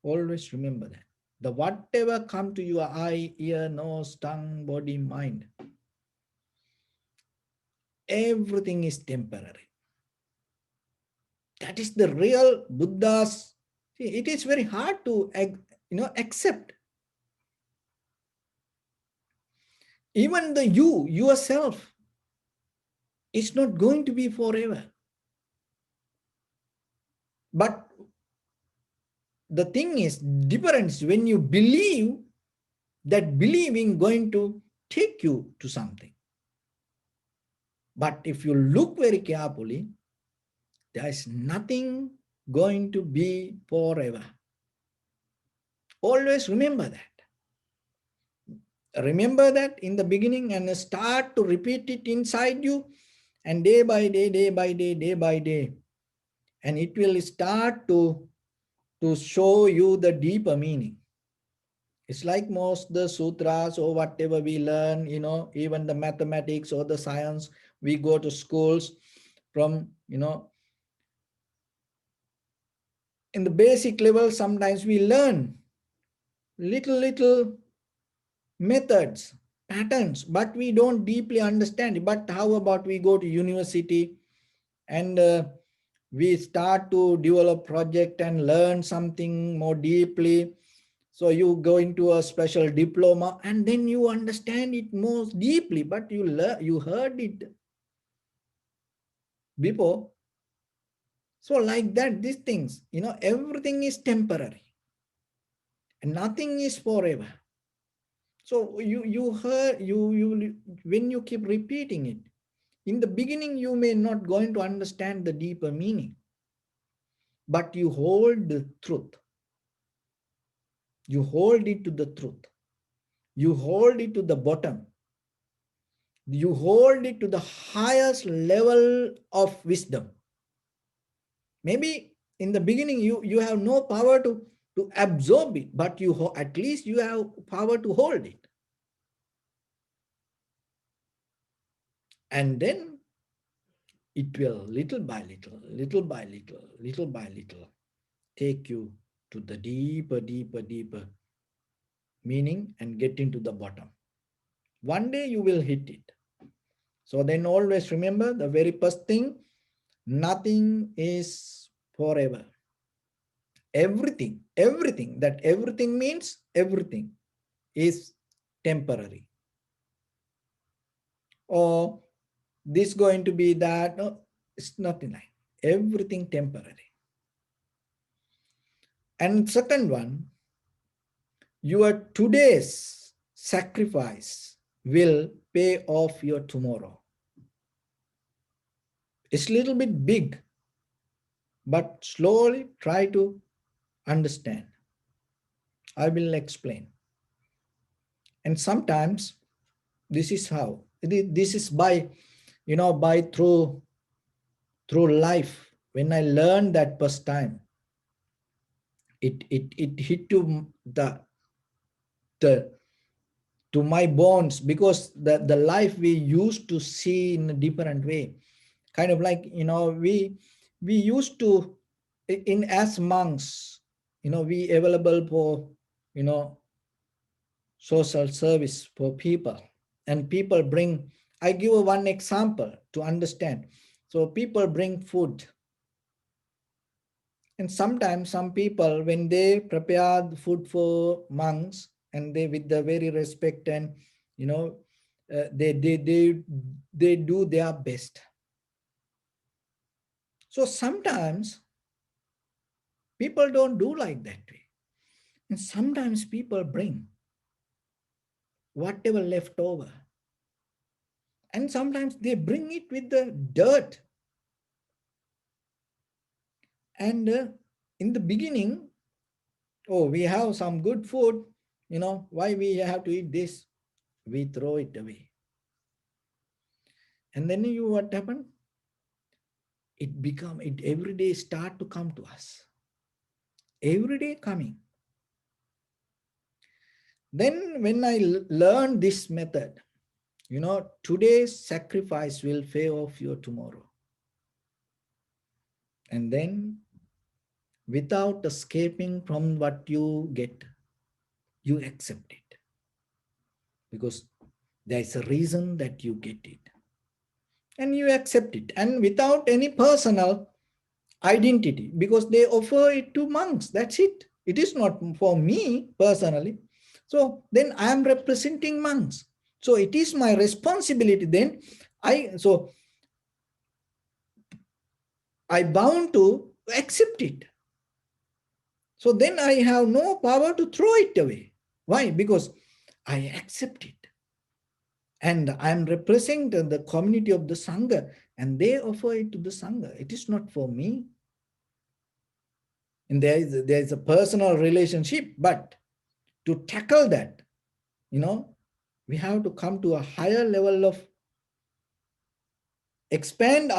Always remember that. The whatever come to your eye, ear, nose, tongue, body, mind, everything is temporary. That is the real Buddha's. See, it is very hard to accept. Even the yourself is not going to be forever. But the thing is, difference when you believe that believing going to take you to something. But if you look very carefully, there is nothing going to be forever. Always remember that. Remember that in the beginning and start to repeat it inside you, and day by day, day by day, day by day, and it will start to show you the deeper meaning. It's like most the sutras or whatever we learn, even the mathematics or the science, we go to schools from, in the basic level, sometimes we learn little methods, patterns, but we don't deeply understand it. But how about we go to university and we start to develop project and learn something more deeply. So you go into a special diploma and then you understand it more deeply, but you heard it before. So like that, these things, everything is temporary and nothing is forever. So you heard you when you keep repeating it, in the beginning you may not going to understand the deeper meaning, but you hold the truth. You hold it to the truth. You hold it to the bottom. You hold it to the highest level of wisdom. Maybe in the beginning you have no power to absorb it, but at least you have power to hold it. And then it will little by little, little by little, little by little take you to the deeper, deeper, deeper meaning and get into the bottom. One day you will hit it. So then always remember the very first thing, nothing is forever. Everything, that everything means everything is temporary. Or this going to be that, no, it's nothing like everything temporary. And second one, your today's sacrifice will pay off your tomorrow. It's a little bit big, but slowly try to understand. I will explain. And sometimes this is how. This is by, by through life. When I learned that first time, it hit the to my bones, because the life we used to see in a different way. Kind of like, we used to, in as monks, we available for, social service for people, and people bring, I give one example to understand. So people bring food, and sometimes some people, when they prepare the food for monks, and they with the very respect and, they do their best. So sometimes people don't do like that way. And sometimes people bring whatever left over. And sometimes they bring it with the dirt. And in the beginning, oh, we have some good food, why we have to eat this? We throw it away. And then what happened? It every day start to come to us. Every day coming. Then when I learned this method, today's sacrifice will pay off your tomorrow. And then without escaping from what you get, you accept it. Because there is a reason that you get it. And you accept it. And without any personal identity, because they offer it to monks. That's it. It is not for me personally. So then I am representing monks. So it is my responsibility then. I bound to accept it. So then I have no power to throw it away. Why? Because I accept it. And I'm representing the community of the Sangha, and they offer it to the Sangha. It is not for me. And there is a personal relationship, but to tackle that, we have to come to a higher level of expand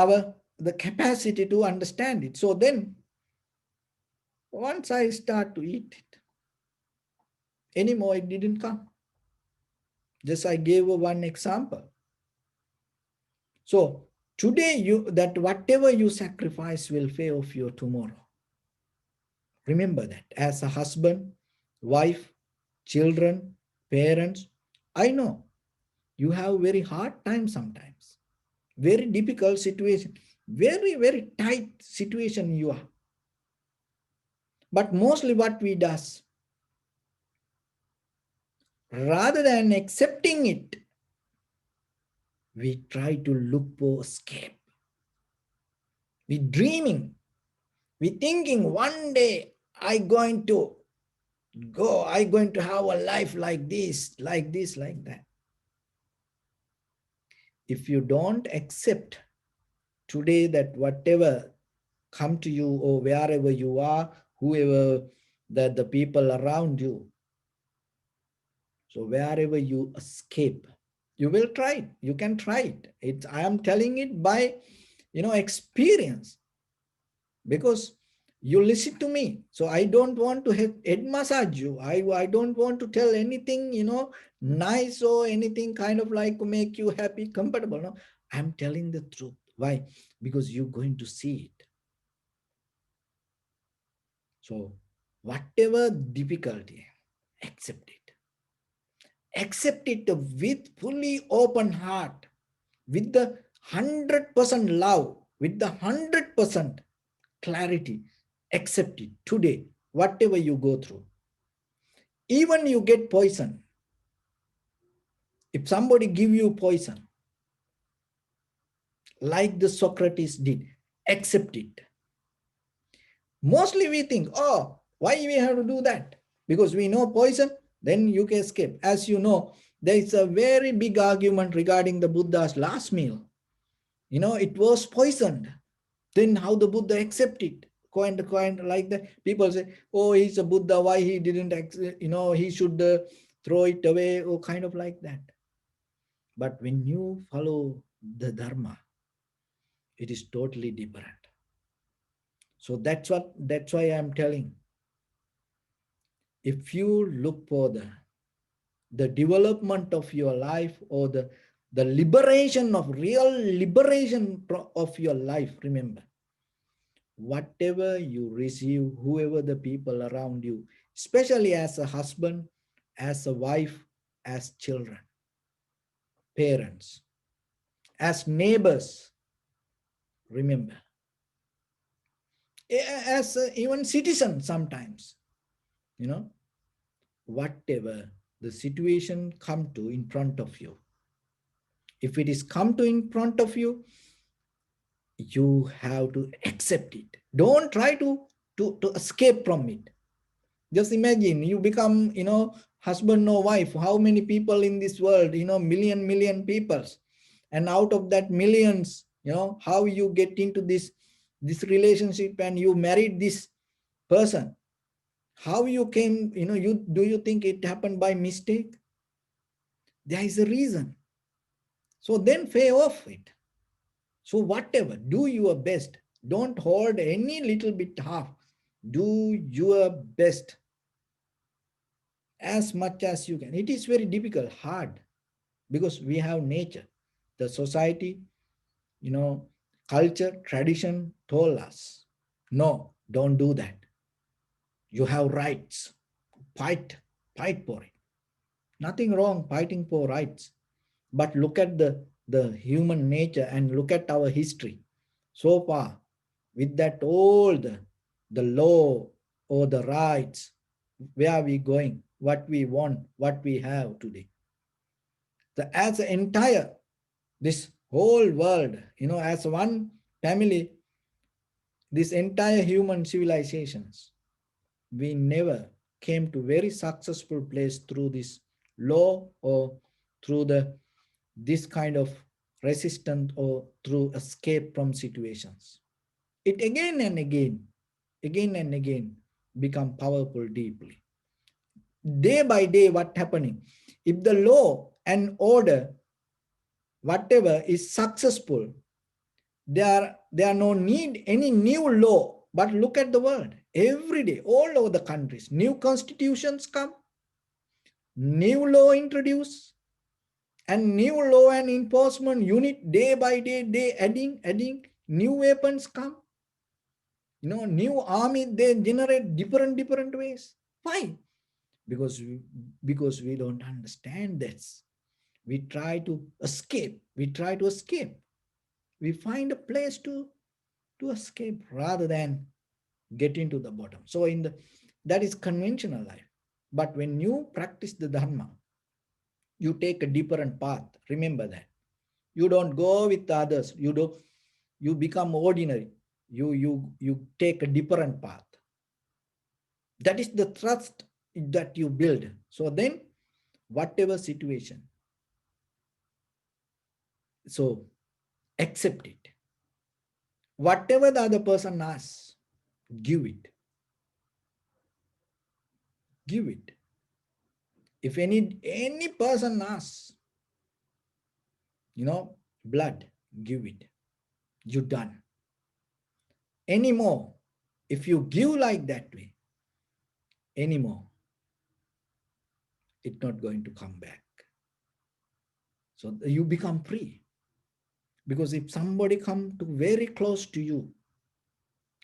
the capacity to understand it. So then once I start to eat it, anymore it didn't come. Just I gave one example. So today that whatever you sacrifice will pay off you tomorrow. Remember that as a husband, wife, children, parents, I know you have very hard time sometimes, very difficult situation, very, very tight situation you are. But mostly what we does, rather than accepting it, we try to look for escape. We dreaming, we thinking one day I'm going to have a life like this, like this, like that. If you don't accept today that whatever come to you or wherever you are, whoever that the people around you, so wherever you escape, you will try it. You can try it. I am telling it by experience, because you listen to me. So I don't want to head massage you. I don't want to tell anything nice or anything kind of like make you happy, comfortable. No, I'm telling the truth. Why? Because you're going to see it. So whatever difficulty, accept it. Accept it with fully open heart, with the 100% love, with the 100% clarity. Accept it today, whatever you go through. Even you get poison. If somebody give you poison, like the Socrates did, accept it. Mostly we think, oh, why we have to do that? Because we know poison, then you can escape. As you know, there is a very big argument regarding the Buddha's last meal. It was poisoned. Then how the Buddha accept it? Coin like that. People say, oh, he's a Buddha, why he didn't, he should throw it away, or kind of like that. But when you follow the Dharma, it is totally different. So that's why I'm telling. If you look for the development of your life, or the liberation of real liberation of your life, remember, whatever you receive, whoever the people around you, especially as a husband, as a wife, as children, parents, as neighbors, remember, as even citizens sometimes, whatever the situation come to in front of you, if it is come to in front of you, you have to accept it. Don't try to escape from it. Just imagine you become, husband or wife. How many people in this world, million people. And out of that millions, how you get into this relationship and you married this person. How you came, do you think it happened by mistake? There is a reason. So then pay off it. So whatever, do your best. Don't hold any little bit half. Do your best as much as you can. It is very difficult, hard, because we have nature. The society, culture, tradition told us, no, don't do that. You have rights. Fight for it. Nothing wrong fighting for rights. But look at the human nature and look at our history. So far, with that all the law or the rights, where are we going, what we want, what we have today. As an entire, this whole world, as one family, this entire human civilizations, we never came to very successful place through this law or through the this kind of resistance or through escape from situations. It again and again become powerful deeply. Day by day, what happening? If the law and order, whatever is successful, there are no need any new law. But look at the world. Every day, all over the countries, new constitutions come, new law introduced, and new law and enforcement unit day by day, they adding, new weapons come. New army, they generate different ways. Why? Because we don't understand this. We try to escape. We find a place to escape rather than get into the bottom. So that is conventional life. But when you practice the Dhamma, you take a different path. Remember that. You don't go with others. You become ordinary. You take a different path. That is the trust that you build. So then, whatever situation, so accept it. Whatever the other person asks, give it. Give it. If any person asks, blood, give it. You done. Anymore, if you give like that way, anymore, it's not going to come back. So you become free. Because if somebody come to very close to you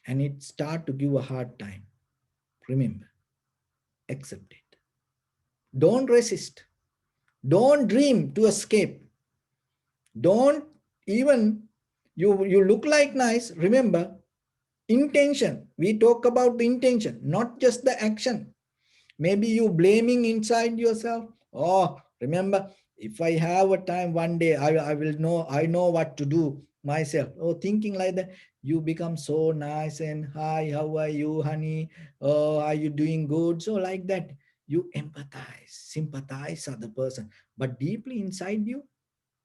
and it start to give a hard time, remember, accept it. Don't resist. Don't dream to escape. Don't even, you look like nice. Remember, intention. We talk about the intention, not just the action. Maybe you blaming inside yourself. Oh, remember, if I have a time one day, I will know, I know what to do myself. Oh, thinking like that, you become so nice and hi, how are you, honey? Oh, are you doing good? So like that, you empathize, sympathize other person. But deeply inside you,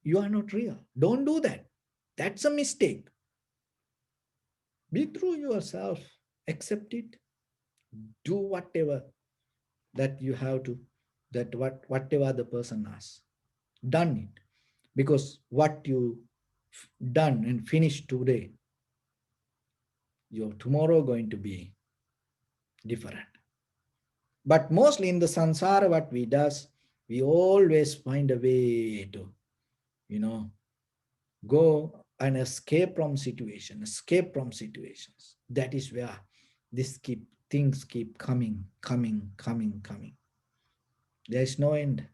you are not real. Don't do that. That's a mistake. Be true yourself. Accept it. Do whatever that you have to, that whatever the person asks. Done it. Because what you done and finished today, your tomorrow going to be different. But mostly in the samsara, what we does, we always find a way to, go and escape from situations. That is where things keep coming. There is no end.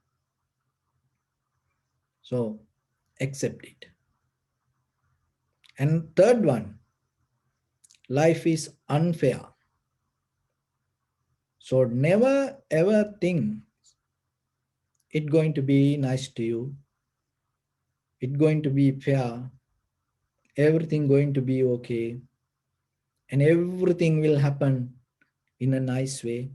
So accept it. And third one, life is unfair. So never ever think it's going to be nice to you. It's going to be fair. Everything going to be okay. And everything will happen in a nice way.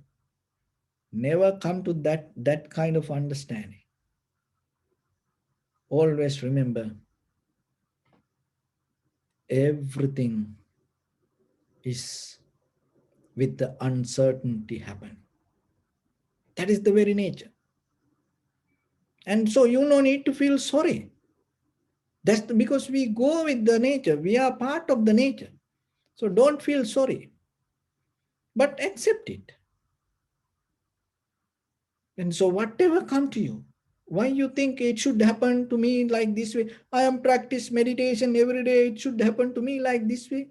Never come to that kind of understanding. Always remember, everything is with the uncertainty happen. That is the very nature. And so you no need to feel sorry. That's because we go with the nature. We are part of the nature. So don't feel sorry, but accept it. And so whatever come to you, why you think it should happen to me like this way? I am practice meditation every day. It should happen to me like this way.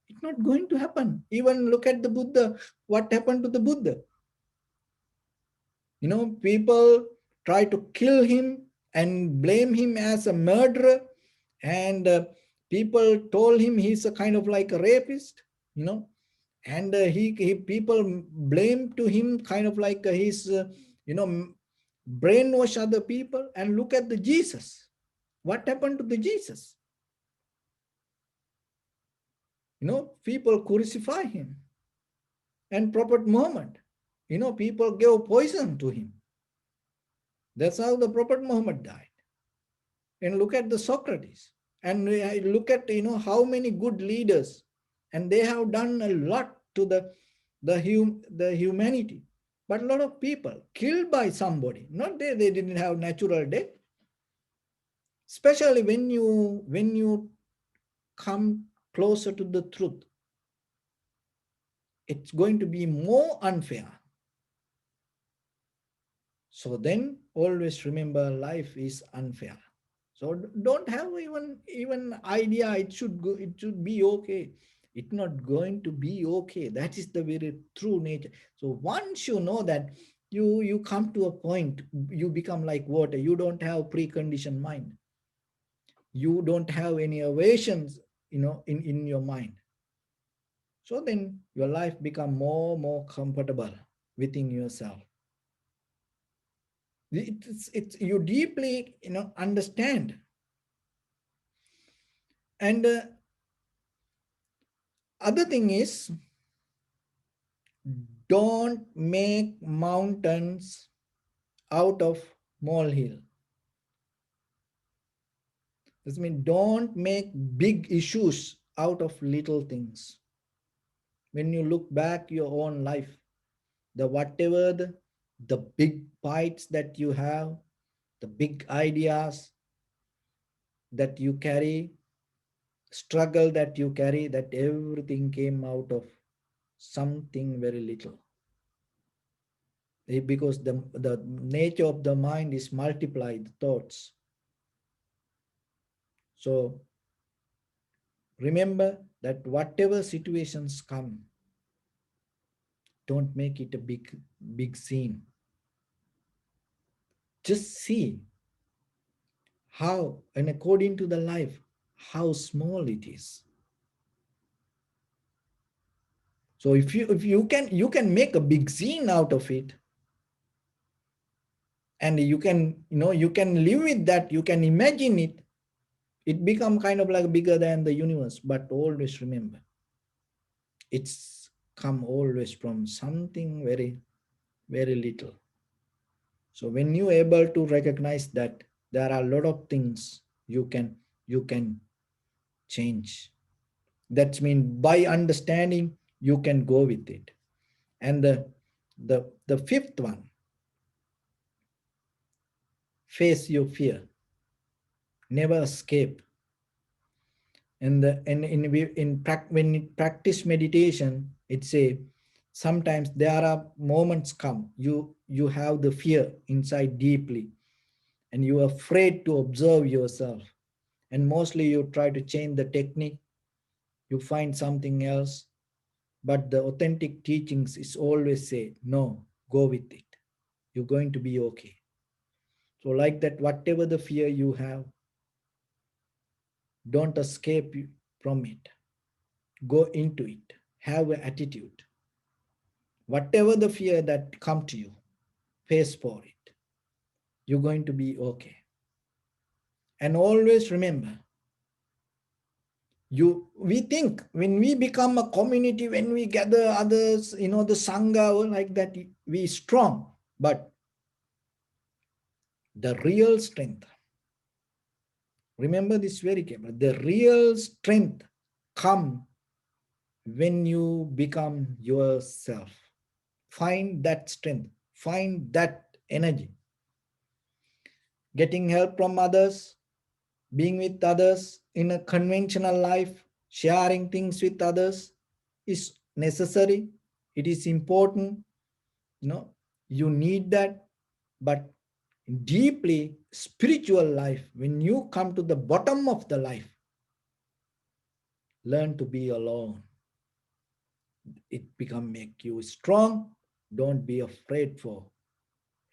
It's not going to happen. Even look at the Buddha. What happened to the Buddha? People try to kill him and blame him as a murderer. And people told him he's a kind of like a rapist, and he people blame to him kind of like he's, brainwash other people. And look at the Jesus. What happened to the Jesus? People crucify him. And Prophet Muhammad, people gave poison to him. That's how the Prophet Muhammad died. And look at the Socrates, and look at how many good leaders, and they have done a lot to the humanity. But a lot of people killed by somebody, not they didn't have natural death. Especially when you come closer to the truth, it's going to be more unfair. So then always remember, life is unfair. So don't have even idea it should be okay. It's not going to be okay. That is the very true nature. So once you know that, you come to a point, you become like water. You don't have preconditioned mind. You don't have any aversions, in your mind. So then your life become more comfortable within yourself. It's you deeply understand. And other thing is, don't make mountains out of molehill. This means don't make big issues out of little things. When you look back your own life, the whatever the big fights that you have, the big ideas that you carry, struggle that you carry, that everything came out of something very little. Because the nature of the mind is multiplied thoughts. So remember that whatever situations come, don't make it a big scene. Just see how, and according to the life, how small it is. So if you can make a big scene out of it, and you can live with that, you can imagine it, it become kind of like bigger than the universe. But always remember, it's come always from something very little. So when you able to recognize that, there are a lot of things you can change. That means by understanding, you can go with it. And the fifth one, face your fear, never escape. And when you practice meditation, it's a sometimes there are moments come, you have the fear inside deeply, and you are afraid to observe yourself, and mostly you try to change the technique, you find something else. But the authentic teachings is always say, no, go with it, you're going to be okay. So like that, whatever the fear you have, don't escape from it, go into it, have an attitude. Whatever the fear that come to you, face for it, you're going to be okay. And always remember, we think when we become a community, when we gather others, the sangha or like that, we strong. But the real strength, remember this very carefully, the real strength come when you become yourself. Find that strength, find that energy. Getting help from others, being with others in a conventional life, sharing things with others is necessary. It is important. You need that. But deeply spiritual life, when you come to the bottom of the life, learn to be alone. It make you strong. Don't be afraid for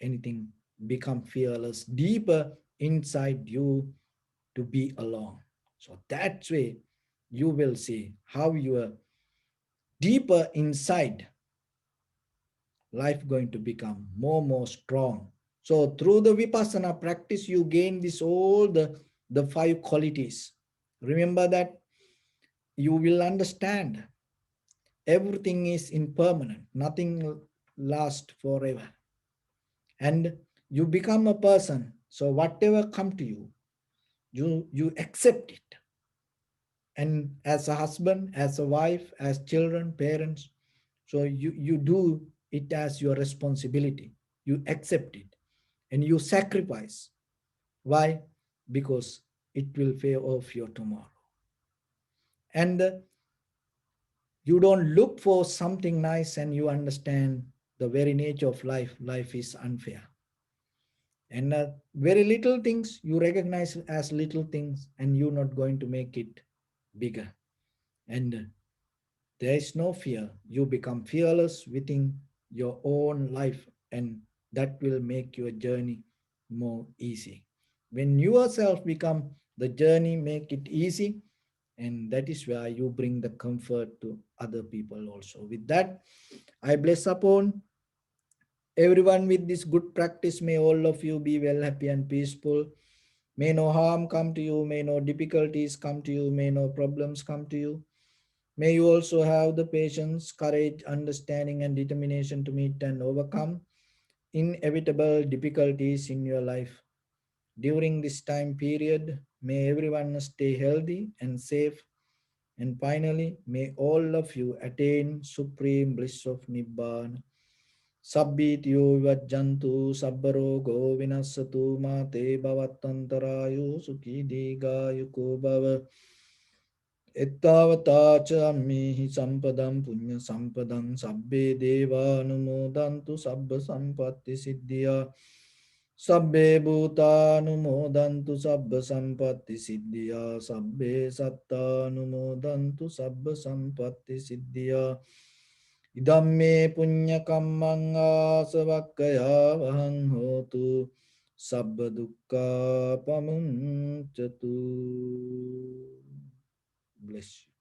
anything. Become fearless deeper inside you, to be alone. So that way you will see how your deeper inside life going to become more strong. So through the vipassana practice, you gain this all the five qualities. Remember that you will understand everything is impermanent, nothing lasts forever. And you become a person. So whatever come to you, You accept it. And as a husband, as a wife, as children, parents, so you do it as your responsibility. You accept it and you sacrifice. Why? Because it will pay off your tomorrow. And you don't look for something nice, and you understand the very nature of life. Life is unfair. And very little things you recognize as little things, and you're not going to make it bigger. And there is no fear. You become fearless within your own life, and that will make your journey more easy. When yourself become the journey, make it easy, and that is where you bring the comfort to other people also. With that, I bless upon everyone with this good practice. May all of you be well, happy, and peaceful. May no harm come to you, may no difficulties come to you, may no problems come to you. May you also have the patience, courage, understanding, and determination to meet and overcome inevitable difficulties in your life. During this time period, may everyone stay healthy and safe. And finally, may all of you attain supreme bliss of Nibbana. Sabbityo vajjantu sabbarogo vinassatu ma te bhavattantarayo sukhi digayuko bhava. Ettavata cha ammihi sampadam punya sampadam sabbe deva anumodantu sabba sampatti siddhya. Sabbe bhuta anumodantu sabba sampatti siddhya. Sabbe satta anumodantu sabba sampatti siddhya. Idamme punya kammang asavakkaya vahang hotu sabba dukkha pamuncatu. Bless you.